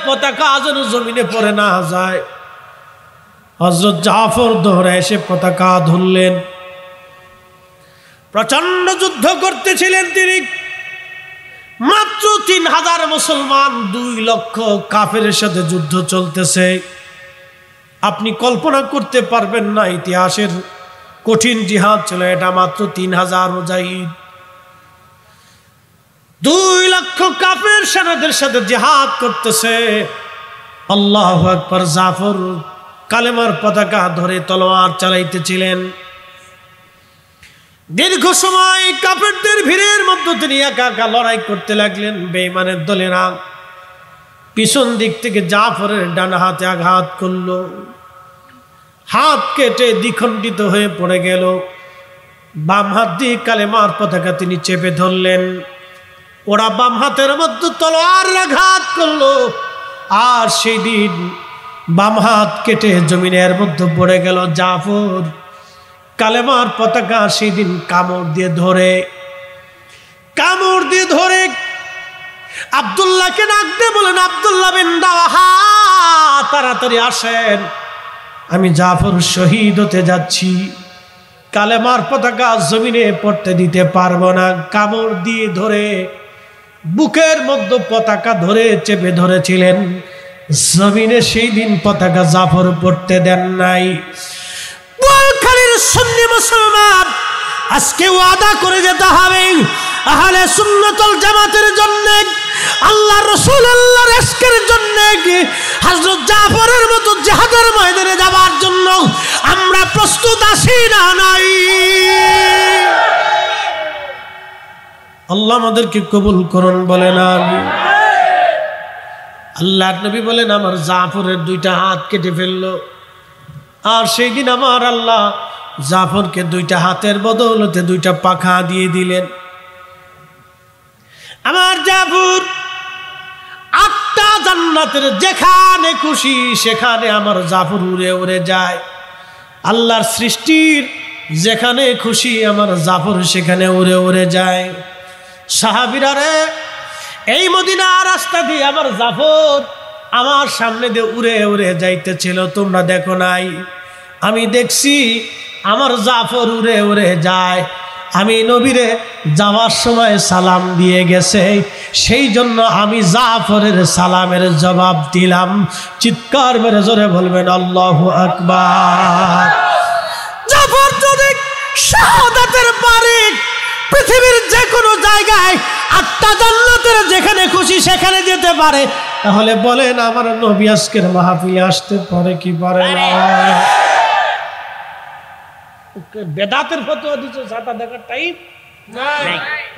পতাকা যেন জমিনে পড়ে না যায়। হযরত জাফর দৌড়ে এসে পতাকা ধরলেন। প্রচন্ড যুদ্ধ করতেছিলেন তিনি। মাত্র 3000 মুসলমান, 2 লক্ষ কাফেরের সাথে যুদ্ধ চলতেছে। আপনি কল্পনা করতে পারবেন না, ইতিহাসের কঠিন জিহাদ ছিল এটা। মাত্র 3000 মুজাহিদ 2 লক্ষ কাফের সেনাদের সাথে জিহাদ করতেছে। আল্লাহু আকবার। জাফর কালেমার পতাকা ধরে তলোয়ার চালাইতেছিলেন। দীর্ঘ সময় কাফেরদের ভিড়ের মধ্যে তিনি একা একা লড়াই করতে লাগলেন। বেঈমানের দলেরা পিছন দিক থেকে জাফরের ডান হাতে আঘাত করল, হাত কেটে দ্বিখণ্ডিত হয়ে পড়ে গেল। বাম হাত দিয়ে কালেমার পতাকা তিনি চেপে ধরলেন। ওরা বাম হাতের মধ্যে তলোয়ার আঘাত করলো, আর সেই দিন বাম হাত কেটে জমিনের মধ্যে পড়ে গেল। জাফর কালেমার পতাকা সেদিন কামড় দিয়ে ধরে আব্দুল্লাহকে ডাক দিয়ে বলেন, আব্দুল্লাহ বিন রাওয়াহা, তাড়াতাড়ি আসেন, আমি জাফর শহীদ হতে যাচ্ছি, কালেমার পতাকা জমিনে পড়তে দিতে পারবো না। কামড় দিয়ে ধরে বুকের মধ্যে পতাকা ধরে চেপে ধরেছিলেন, জমিনে সেই দিন পতাকা জাফর পড়তে দেন নাই। সুন্নি মুসলমান আজকে ওয়াদা করে যেতে হবে আহলে সুন্নাতুল জামাতের জন্য, আল্লাহ রাসূল আল্লাহর ইশকের জন্য, হযরত জাফরের মতো জিহাদের ময়দানে যাওয়ার জন্য আমরা প্রস্তুত আছি না নাই? আল্লাহ আমাদেরকে কবুল করুন, বলেন আমিন। আল্লাহর নবী বলেন আমার জাফরের দুইটা হাত কেটে ফেললো, আর সেই দিন আমার আল্লাহ জাফরকে দুইটা হাতের বদৌলতে দুইটা পাখা দিয়ে দিলেন। আমার জাফর 8টা জান্নাতের যেখানে খুশি সেখানে আমার জাফর উড়ে উড়ে যায়। আল্লাহর সৃষ্টির যেখানে খুশি আমার জাফর সেখানে উড়ে উড়ে যায়। সাহাবীরা রে, এই মদিনার রাস্তা দিয়ে আমার জাফর আমার সামনে দিয়ে উড়ে উড়ে যাইতেছিল, তোমরা দেখো নাই? আমি দেখছি আমার জাফর উড়ে উড়ে যায়। আমি নবীরে যাওয়ার সময় সালাম দিয়ে গেছে, সেই জন্য আমি জাফরের সালামের জবাব দিলাম। চিৎকার মেরে জোরে বলবেন আল্লাহু আকবার। জাফর যদি শাহাদাতের বাড়ি পৃথিবীর যে কোনো জায়গায় 8টা জান্নাতের যেখানে খুশি সেখানে যেতে পারে, তাহলে বলেন আমার নবী আজকের মাহফিলে আসতে পারে কি পারে না? বেদাতের ফতোয়া দিছে ছাতা দেখার টাইম নাই,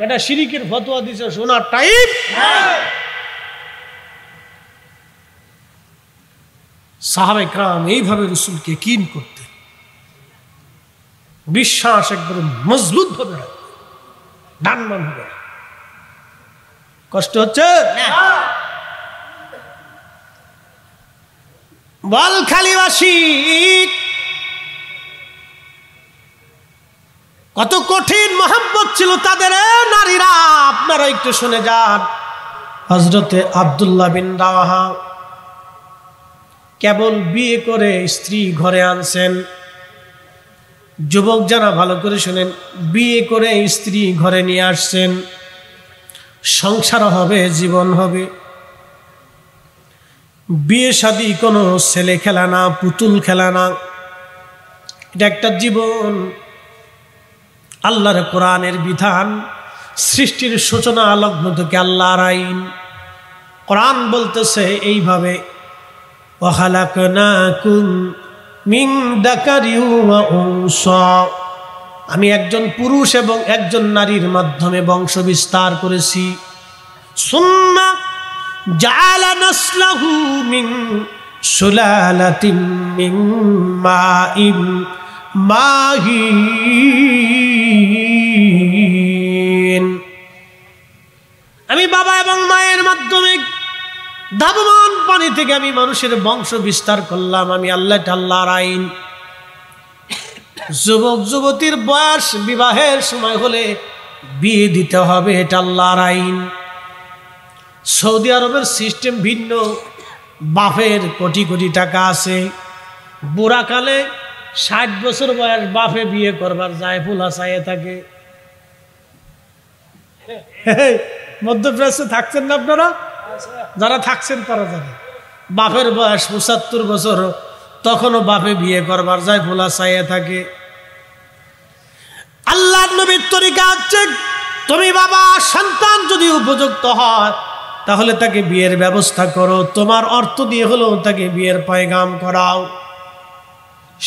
এটা শিরিকের ফতোয়া দিছে শোনার টাইম নাই। সাহাবায়ে কেরাম এইভাবে রাসূলকে কিন করতেন, বিশ্বাস একবারে মজবুত ভাবে রাখতেন, ডানমান হবে। কষ্ট হচ্ছে বলখালীবাসী কত কঠিন মহব্বত ছিল তাদের নারীরা, আপনারা একটু শুনে যান। হযরতে আব্দুল্লাহ বিন রাওয়াহা কেবল বিয়ে করে স্ত্রী ঘরে আনছেন। যুবক যারা ভালো করে শুনেন, বিয়ে করে স্ত্রী ঘরে নিয়ে আসছেন, সংসার হবে, জীবন হবে। বিয়ে শাদী কোনো ছেলে খেলা না, পুতুল খেলা না, এটা একটা জীবন। আল্লাহর কোরআনের বিধান, সৃষ্টির সূচনা লগ্ন থেকে আল্লাহর আইন। কোরআন বলতেছে এইভাবে, ওয়া খালাকনাকুম মিন যাকারিন ওয়া উনসা, আমি একজন পুরুষ এবং একজন নারীর মাধ্যমে বংশ বিস্তার করেছি। সুম্মা জাআলা নাসলাহু মিন সুলালাতিন মিন মাইন মাহিন, আমি বাবা এবং মায়ের মাধ্যমে ধাবমান পানি থেকে আমি মানুষের বংশ বিস্তার করলাম। আমি আল্লাহর আইন। যুবক যুবতীর বয়স বিবাহের সময় হলে বিয়ে দিতে হবে, এটা আল্লাহর আইন। সৌদি আরবের সিস্টেম ভিন্ন। বাপের কোটি কোটি টাকা আছে, বুড়াকালে 60 বছর বয়স বাপে বিয়ে করবার যায়, ফুলা চাইয়ে থাকে। মধ্যপ্রাচ্যে থাকছেন না আপনারা? যারা থাকছেন তারা জানে, বাপের বয়স 75 বছর, তখনও বাপে বিয়ে করবার যায়, ফুলা চাইয়ে থাকে। আল্লাহর নবীর তরিকা হচ্ছে, তুমি বাবা সন্তান যদি উপযুক্ত হয় তাহলে তাকে বিয়ের ব্যবস্থা করো, তোমার অর্থ দিয়ে হলেও তাকে বিয়ের পয়গাম করাও।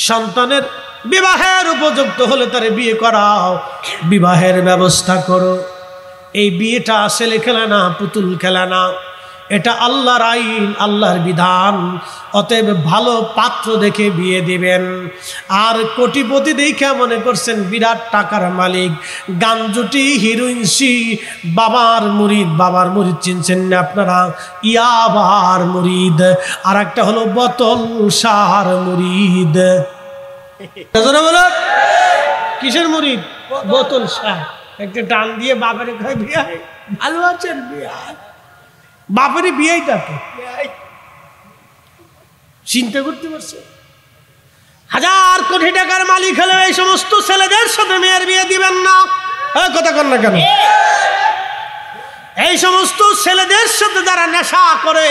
সন্তানের বিবাহের উপযুক্ত হলে তারে বিয়ে করাও, বিবাহের ব্যবস্থা করো। এই বিয়েটা ছেলে খেলা না, পুতুল খেলা না, এটা আল্লাহর আইন, আল্লাহর বিধান। অতএব ভালো পাত্র দেখে বিয়ে দিবেন। আর কোটিপতি দেখে মনে করছেন বিরাট টাকার মালিক, গাঞ্জুটি হিরোইনসি, বাবার মুরিদ চিনছেন না আপনারা? ইয়াবার মুরিদ, আর একটা হলো বোতল সার মুরিদ। কিসের মুরিদ? বোতল সার। একটা টান দিয়ে বাপের বিয়ে, ভালো আছেন বিয়ে, বাপেরই বিয়েই থাকে। চিন্তা করতে পারছে? 1000 কোটি টাকার মালিক হলে এই সমস্ত ছেলেদের সাথে মেয়ের বিয়ে দিবেন না। কথা কন না কেন? এই সমস্ত ছেলেদের সাথে যারা নেশা করে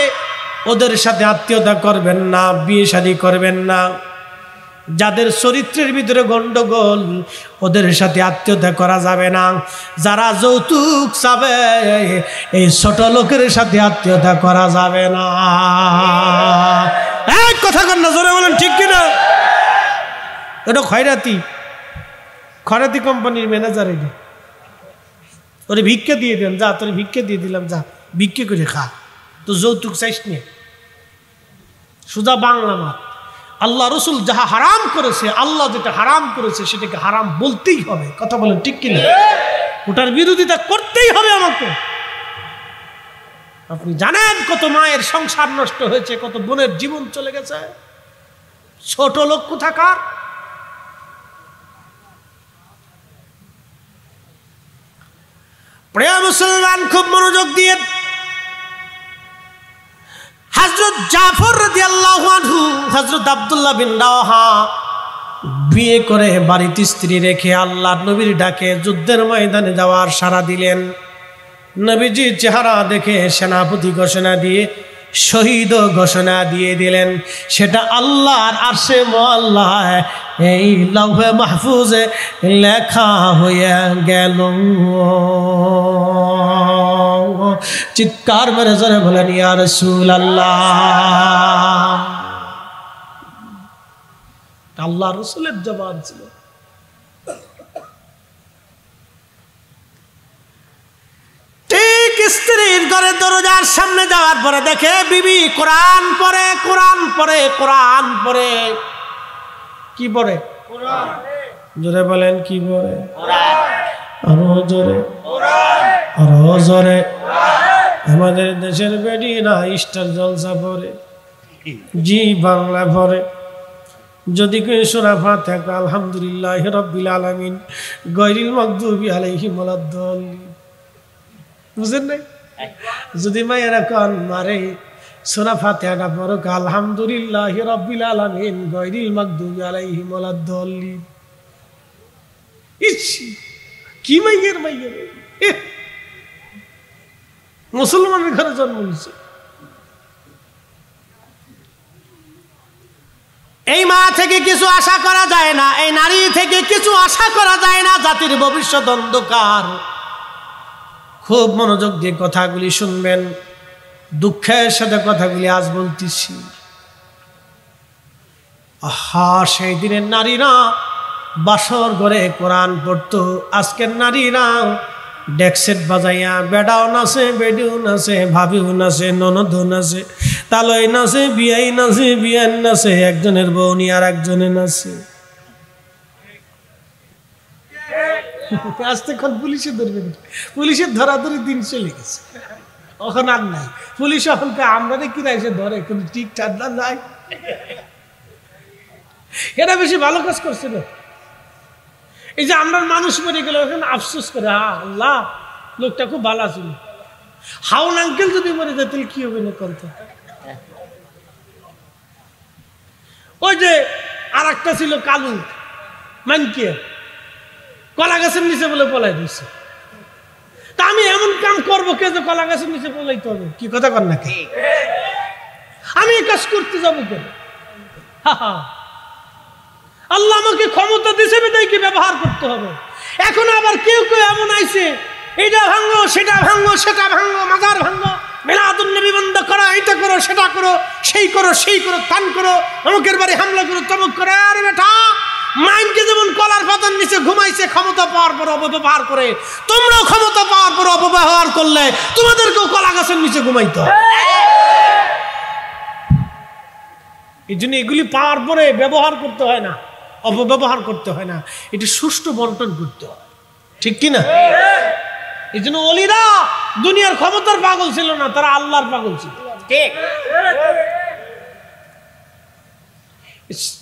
ওদের সাথে আত্মীয়তা করবেন না, বিয়ে শাদী করবেন না। যাদের চরিত্রের ভিতরে গন্ডগোল, ওদের সাথে আত্মীয়তা করা যাবে না। যারা যৌতুক চাবে, এই ছোট লোকের সাথে আত্মীয়তা করা যাবে না। এক কথা কন না, জোরে বলেন ঠিক কিনা? এটা খয়রাতি কোম্পানির ম্যানেজার। এটা ওরে ভিক্ষা দিয়ে দেন, যা তোর ভিক্ষা দিয়ে দিলাম, যা ভিক্ষা করে খা, তো যৌতুক চাইস নিয়ে। সোজা বাংলা মাত। আল্লাহ রসুল যাহা হারাম করেছে, আল্লাহ যেটা হারাম করেছে সেটাকে হারাম বলতেই হবে। কথা বলেন ঠিক কিনা? ওটার বিরোধিতা করতেই হবে আমাকে। আপনি জানেন কত মায়ের সংসার নষ্ট হয়েছে, কত বোনের জীবন চলে গেছে, ছোট লোক কোথাকার। প্রিয় মুসলমান, খুব মনোযোগ দিয়ে হযরত জাফর রাদিয়াল্লাহু আনহু, হযরত আব্দুল্লাহ বিন রাওয়াহা বিয়ে করে বাড়িতে স্ত্রী রেখে আল্লাহর নবীর ডাকে যুদ্ধের ময়দানে যাওয়ার সাড়া দিলেন। নবীজির চেহারা দেখে সেনাপতি ঘোষণা দিয়ে শহীদ ঘোষণা দিয়ে দিলেন। সেটা আল্লাহর আরশে মুআল্লায় এই লাউহে মাহফুজে লেখা হয়ে গেল। চিৎকার মেরে জোরে বলেন ইয়া রাসূলুল্লাহ। আল্লাহ রাসূলের জবান ছিল। ঠিক স্ত্রীর ঘরে দরজার সামনে যাওয়ার পরে দেখে বিবি কোরআন পড়ে, কোরআন পড়ে, কোরআন পড়ে। কি পড়ে? কোরআন। জোরে বলেন কি পড়ে? কোরআন। আরো জোরে কোরআন, আরো জোরে কোরআন। আমাদের দেশের বেডিরা স্টার জলসা পড়ে, জি বাংলা পড়ে। যদি কেউ সূরা ফাতিহা আলহামদুলিল্লাহি রাব্বিল আলামিন গায়রিল মাগদুবি আলাইহিম ওয়ালাদ-দাল্লিন, বুঝেন নাই? যদি মায়েরা কান মারে সূরা ফাতিহাটা পড়ো আলহামদুলিল্লাহি রাব্বিল আলামিন গায়রিল মাগদুবি আলাইহিম ওয়ালাদ-দাল্লিন। ইস কি মাইয়ের মুসলমানের ঘরে জন্ম নিয়েছে। এই মা থেকে কিছু আশা করা যায় না, এই নারী থেকে কিছু আশা করা যায় না। জাতির ভবিষ্যৎ অন্ধকার। খুব মনোযোগ দিয়ে কথাগুলি শুনবেন, দুঃখের সাথে কথাগুলি আজ বলতেছি। আহা, সেই দিনের নারীরা বাসর ঘরে কোরআন পড়তো। আজকের নারীরা ডেকসেট বাজাইয়া বেডাও নাচে, বেডিও নাচে, ভাবিও নাচে, ননদও নাচে, তালই নাচে, বিয়াই নাচে, বিয়ান নাচে, একজনের বউ নিয়ে আর একজনে নাচে। আজ তখন পুলিশে ধরবে, পুলিশের ধরাধরি দিন চলে গেছে, এখন আর নাই। পুলিশ এখনকে আমরা কিনা এসে ধরে, কোনো ঠিক ঠান্ডা নাই। এরা বেশি ভালো কাজ করছে না। এই যে আমরা মানুষ মরে গেল এখন আফসোস করে, আল্লাহ লোকটা খুব ভালো ছিল। হাউন আঙ্কেল যদি মরে যায় তাহলে কি হবে না করতে। ওই যে আর একটা ছিল কালু মানকে, কলা গাছের নিচে বলে পলাই দিচ্ছে। তা আমি এমন কাম করবো কে যে কলা গাছের নিচে পলাইতে হবে? কি কথা কর নাকি? আমি এই কাজ করতে যাবো কেন? আল্লাহ আমাকে ক্ষমতা দিয়েছে, বিধায় কি ব্যবহার করতে হবে। এখন আবার কেউ কেউ এমন আইছে, এটা ভাঙো, সেটা ভাঙো, সেটা ভাঙো, মাজার ভাঙো, মিলাদুন নবী বন্ধ করো, এটা করো, সেটা করো, সেই করো, সেই করো, তান করো, অমুকের বাড়ি হামলা করো, তমুক করে। আরে বেটা, মাইনকে যেমন কলার পাতার নিচে ঘুমাইছে ক্ষমতা পাওয়ার পর অপব্যবহার করে, তোমরাও ক্ষমতা পাওয়ার পর অপব্যবহার করলে তোমাদেরকেও কলা গাছের নিচে ঘুমাইতে হবে। এই জন্য এগুলি পাওয়ার পরে ব্যবহার করতে হয় না, অপব্যবহার করতে হয় না, এটি সুষ্ঠু বন্টন করতে হয়। ঠিক কিনা? এই জন্য ওলিরা দুনিয়ার ক্ষমতার পাগল ছিল না, তারা আল্লাহর পাগল ছিল। ঠিক।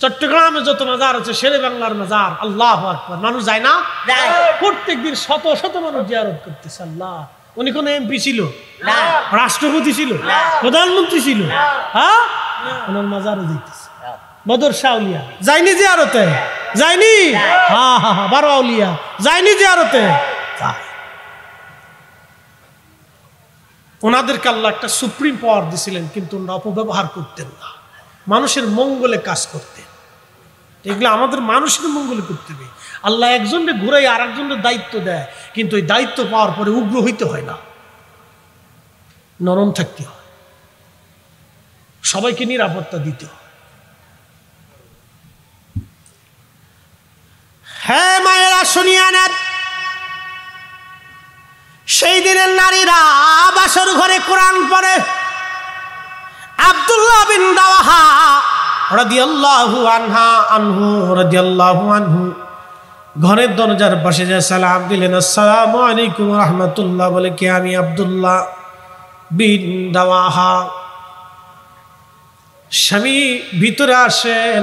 চট্টগ্রামে যত মাজার আছে, শেরে বাংলার মাজার, আল্লাহু আকবার, মানুষ যায় না? প্রত্যেক দিন শত শত মানুষ জিয়ারত করতেছে। আল্লাহ, উনি কোন এমপি ছিল না, রাষ্ট্রপতি ছিল, প্রধানমন্ত্রী ছিল, হ্যাঁ, ওনার মাজারে যাইতেছে। বদর শাউলিয়া যায়নি জিয়ারতে? যায়নি? হ্যাঁ হ্যাঁ হ্যাঁ, 12 আউলিয়া যায়নি জিয়ারতে? ওনাদেরকে আল্লাহ একটা সুপ্রিম পাওয়ার দিছিলেন, কিন্তু ওনারা অপব্যবহার করতেন না, মানুষের মঙ্গলে কাজ করতেন। এগুলো আমাদের মানুষের মঙ্গল করতে হবে। আল্লাহ একজনকে ঘুরাই আর একজনের দায়িত্ব দেয়, কিন্তু ওই দায়িত্ব পাওয়ার পরে উগ্র হইতে হয় না, নরম থাকতে হয়, সবাইকে নিরাপত্তা দিতে হয়। হ্যাঁ মায়েরা শুনিয়া নেন, সেই দিনের নারীরা বাসর ঘরে কোরআন পড়ে। আব্দুল্লাহ বিন রাওয়াহা রাদিয়াল্লাহু আনহু ঘরের দরজার পাশে যে সালাম দিলেন, আসসালামু আলাইকুম রাহমাতুল্লাহ, বলে কে? আমি আব্দুল্লাহ বিন রাওয়াহা। স্বামী ভিতরে আসেন,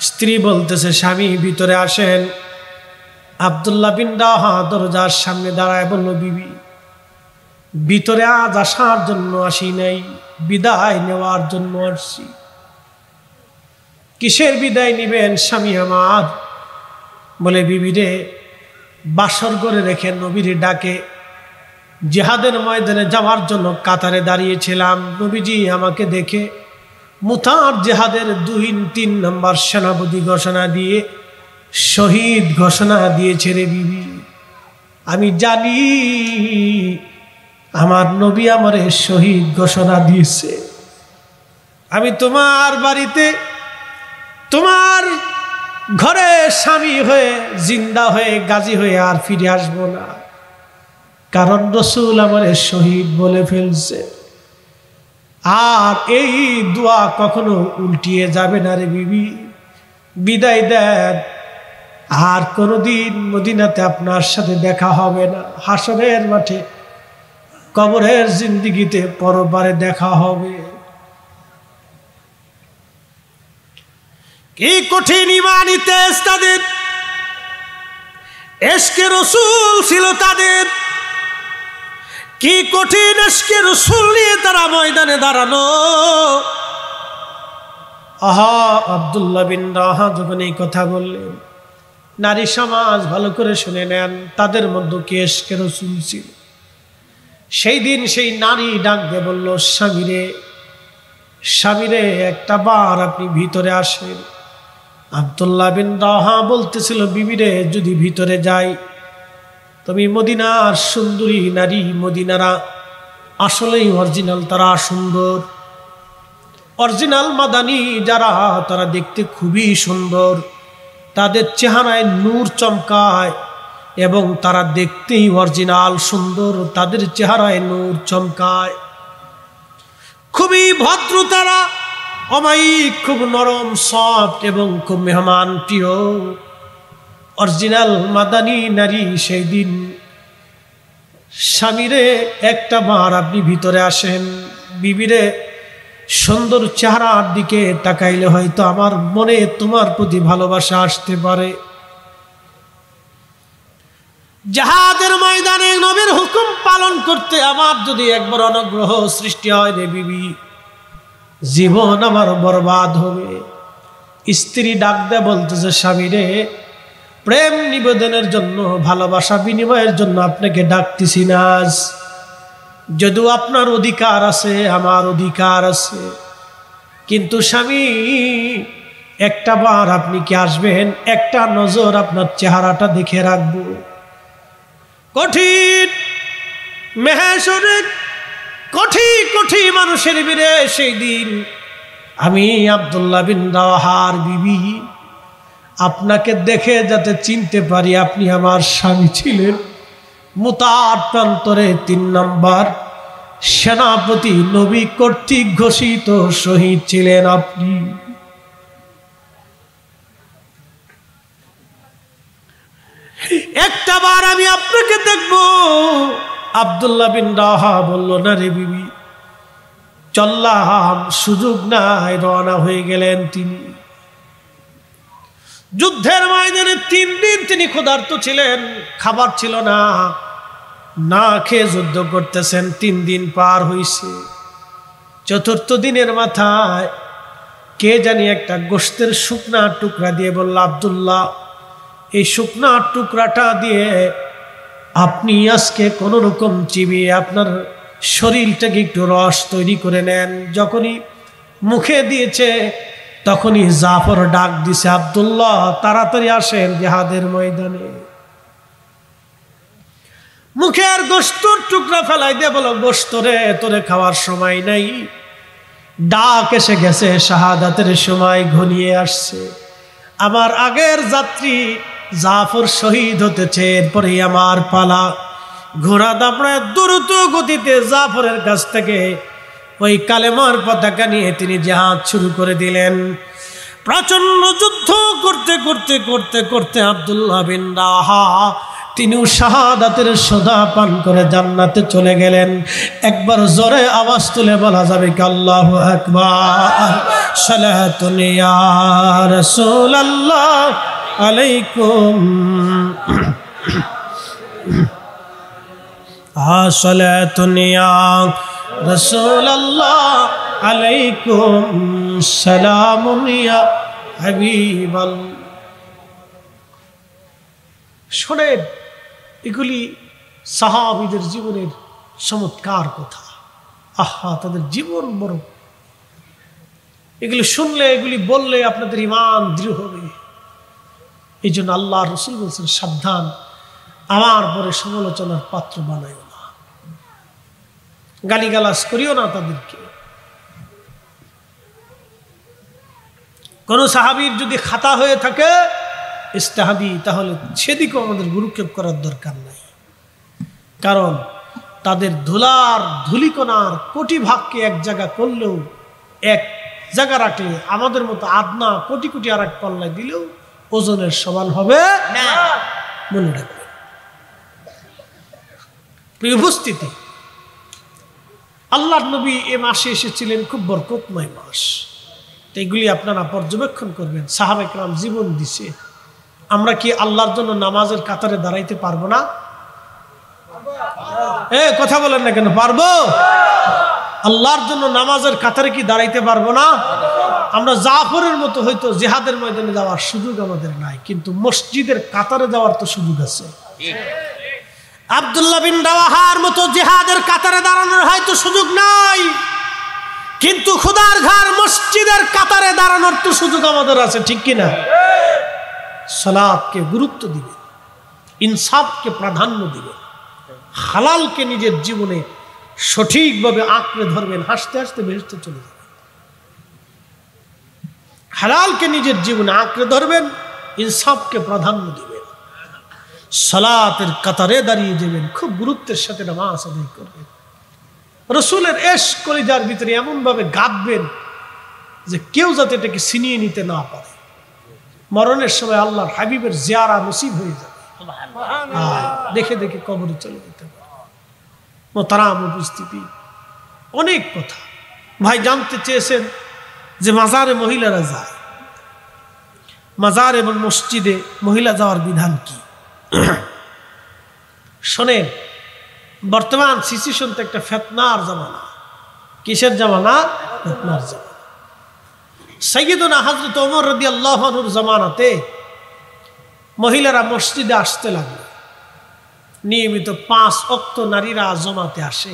স্ত্রী বলতেছে স্বামী ভিতরে আসেন। আব্দুল্লাহ বিন রাওয়াহা দরজার সামনে দাঁড়ায় বলল, বিবি ভিতরে আজ আসার জন্য আসি নাই, বিদায় নেওয়ার জন্য আসছি। কিসের বিদায় নিবেন স্বামী আমার? বলে বিবিরে বাসর করে রেখে নবীরে ডাকে জিহাদের ময়দানে যাওয়ার জন্য কাতারে দাঁড়িয়েছিলাম, নবীজি আমাকে দেখে মুতার জিহাদের 2-3 নম্বর সেনাপতি ঘোষণা দিয়ে শহীদ ঘোষণা দিয়েছে রে বিবি। আমি জানি আমার নবী আমারে শহীদ ঘোষণা দিয়েছে। আমি তোমার বাড়িতে তোমার ঘরে স্বামী হয়ে জিন্দা হয়ে গাজী হয়ে আর ফিরে আসবো না, কারণ রসুল আমারে শহীদ বলে ফেলছে। আর এই দোয়া কখনো উল্টিয়ে যাবে না রে বিবি, বিদায় দেন। আর কোনোদিন মদিনাতে আপনার সাথে দেখা হবে না, হাসরের মাঠে কবরের জিন্দিগিতে পরবারে দেখা হবে। কি কঠিন ইমানি তেজ তাদের, এশকে রসুল ছিল তাদের, কি কঠিন এশকে রসুল নিয়ে তারা ময়দানে দাঁড়ানো। আহা আব্দুল্লাহ বিন রাওয়াহা যখন এই কথা বললেন, নারী সমাজ ভালো করে শুনে নেন, তাদের মধ্যে কি এশকে রসুল ছিল। সেই দিন সেই নারী ডাক দিয়ে বলল, স্বামীরে স্বামীরে একটা বার আপনি ভিতরে আসেন। আব্দুল্লাহ বিন রাওয়াহা বলতেছিল, বিবিরে যদি ভিতরে যাই, তুমি মদিনার সুন্দরী নারী, মদিনারা আসলেই অরিজিনাল, তারা সুন্দর, অরিজিনাল মাদানী যারা তারা দেখতে খুবই সুন্দর, তাদের চেহারায় নূর চমকায় এবং তারা দেখতেই অরিজিনাল সুন্দর, তাদের চেহারায় নূর চমকায়, খুবই ভদ্র তারা, অমায়িক, খুব নরম সফট এবং খুব মেহমান প্রিয়, অরিজিনাল মাদানী নারী। সেই দিন স্বামীরে একটা বার আপনি ভিতরে আসেন, বিবিরে সুন্দর চেহারার দিকে তাকাইলে হয়তো আমার মনে তোমার প্রতি ভালোবাসা আসতে পারে। জিহাদের ময়দানে নবীর হুকুম পালন করতে আমার যদি একবার অনুগ্রহ সৃষ্টি হয় রে বিবি, জীবন আমার বরবাদ হবে। স্ত্রী ডাক দেয় বলতেছে, স্বামীরে প্রেম নিবেদনের জন্য, ভালোবাসা বিনিময়ের জন্য আপনাকে ডাকতেছি না। যদিও আপনার অধিকার আছে, আমার অধিকার আছে, কিন্তু স্বামী একটা বার আপনি কি আসবেন? একটা নজর আপনার চেহারাটা দেখে রাখবো। কঠিন মেহেশরে কোটি কোটি মানুষের ভিড়ে সেই দিন আমি আব্দুল্লাহ বিন রাওয়াহার বিবি আপনাকে দেখে যাতে চিনতে পারি আপনি আমার স্বামী ছিলেন। মুতার প্রান্তরে 3 নম্বর সেনাপতি, নবী কর্তৃক ঘোষিত শহীদ ছিলেন আপনি। একটা বার আমি আপনাকে দেখব। আব্দুল্লাহ বিন রাওয়াহা বলল, না রে বিবি, চললাম, সুযোগ নাই। রওনা হয়ে গেলেন তিনি। যুদ্ধের ময়দানে 3 দিন তিনি ক্ষুধার্ত ছিলেন, খাবার ছিল না, না খেয়ে যুদ্ধ করতেছেন। 3 দিন পার হইছে। 4র্থ দিনের মাথায় কে জানি একটা গোশতের শুকনা টুকরা দিয়ে বলল, আব্দুল্লাহ, এই শুকনা টুকরাটা দিয়ে আপনি আজকে কোনো রকম চিবিয়ে আপনার শরীরটাকে একটু রস তৈরি করে নেন। যখনই মুখে দিয়েছে তখনই জাফর ডাক দিছে, আব্দুল্লাহ তাড়াতাড়ি আসেন জিহাদের ময়দানে। মুখের গোশতের টুকরা ফেলাই দিয়ে বলো, গোশত রে তোরে খাওয়ার সময় নাই, ডাক এসে গেছে, শাহাদাতের সময় ঘনিয়ে আসছে। আমার আগের যাত্রী জাফর শহীদ হতেছে, এরপরে আমার পালা। ঘোড়া দাপড়ায় দ্রুত গতিতে জাফরের কাছ থেকে ওই কালেমার পতাকা নিয়ে তিনি জিহাদ শুরু করে দিলেন। প্রচন্ড যুদ্ধ করতে করতে করতে করতে আব্দুল্লাহ বিন রাওয়াহা তিনিও শাহাদাতের সোদা পান করে জান্নাতে চলে গেলেন। একবার জোরে আওয়াজ তুলে বলা যাবে কি আল্লাহু আকবার। সালাতুন ইয়া রাসূলুল্লাহ আলাইকুম, সালাতুন ইয়া রাসূলুল্লাহ আলাইকুম, সালামুন ইয়া হাবিবাল্লাহ। শোনেন, এগুলি সাহাবীদের জীবনের চমৎকার কথা। আহা, তাদের জীবন বড়, এগুলি শুনলে, এগুলি বললে আপনাদের ঈমান দৃঢ় হবে। এই জন্য আল্লাহ রাসূল বলছেন, সাবধান, আমার পরে সমালোচনার পাত্র বানাইও না, গালিগালাজ করিও না তাদেরকে। কোন সাহাবীর যদি খাতা হয়ে থাকে ইজতিহাদি, তাহলে সেদিকেও আমাদের গুরুক্ষেপ করার দরকার নাই। কারণ তাদের ধুলিকণার কোটি ভাগকে এক জায়গা করলেও, এক জায়গা রাখলে, আমাদের মতো আদনা কোটি কোটি আর এক পাল্লায় দিলেও ওজনের সমান হবে না। মনে রাখবেন। প্রিয় উপস্থিতি, আল্লাহর নবী এ মাসে এসেছিলেন, খুব বরকতময় মাস। তো এগুলি আপনারা পর্যবেক্ষণ করবেন। সাহাবা একরাম জীবন দিছে। আমরা কি আল্লাহর জন্য নামাজের কাতারে দাঁড়াইতে পারবো না? কথা বলেন না কেন? পারবো। আল্লাহর জন্য নামাজের কাতারে কি দাঁড়াইতে পারবো না? আমরা জাফরের মতো হয়তো জিহাদের ময়দানে যাওয়ার সুযোগ আমাদের নাই, কিন্তু মসজিদের কাতারে যাওয়ার তো সুযোগ আছে। আব্দুল্লাহ বিন রাওয়াহার মতো জিহাদের কাতারে দাঁড়ানোর হয়তো সুযোগ নাই, কিন্তু খোদার ঘর মসজিদের কাতারে দাঁড়ানোর তো সুযোগ আমাদের আছে, ঠিক কিনা? সালাতকে গুরুত্ব দিবেন, ইনসাফকে প্রাধান্য দিবেন, হালালকে নিজের জীবনে সঠিকভাবে আঁকড়ে ধরবেন, হাসতে হাসতে বেহেশতে চলে যাবেন। হালালকে নিজের জীবনে আঁকড়ে ধরবেন, ইনসাফকে প্রাধান্য দিবেন, সালাতের কাতারে দাঁড়িয়ে যাবেন, খুব গুরুত্বের সাথে নামাজ আদায় করবেন। রসুলের এশক কলিজার ভিতরে এমন ভাবে গাঁথবেন যে কেউ যাতে এটাকে ছিনিয়ে নিতে না পারে। মরণের সময় আল্লাহর হাবিবের জিয়ারা নসিব হয়ে যাবে, দেখে দেখে কবরে চলে যেতে পারে। মোহতারাম উপস্থিতি, অনেক কথা ভাই জানতে চেয়েছেন যে মাজারে মহিলারা যায়, মাজার এবং মসজিদে মহিলা যাওয়ার বিধান কি? শোনেন, বর্তমান সিচুয়েশন তো একটা ফিতনার জামানা। কিসের জামানা? ফিতনার জামানা। সাইয়্যিদুনা হযরত ওমর রাদিয়াল্লাহু আনহুর জামানাতে মহিলারা মসজিদে আসতে লাগলো। নিয়মিত 5 ওয়াক্ত নারীরা জমাতে আসে,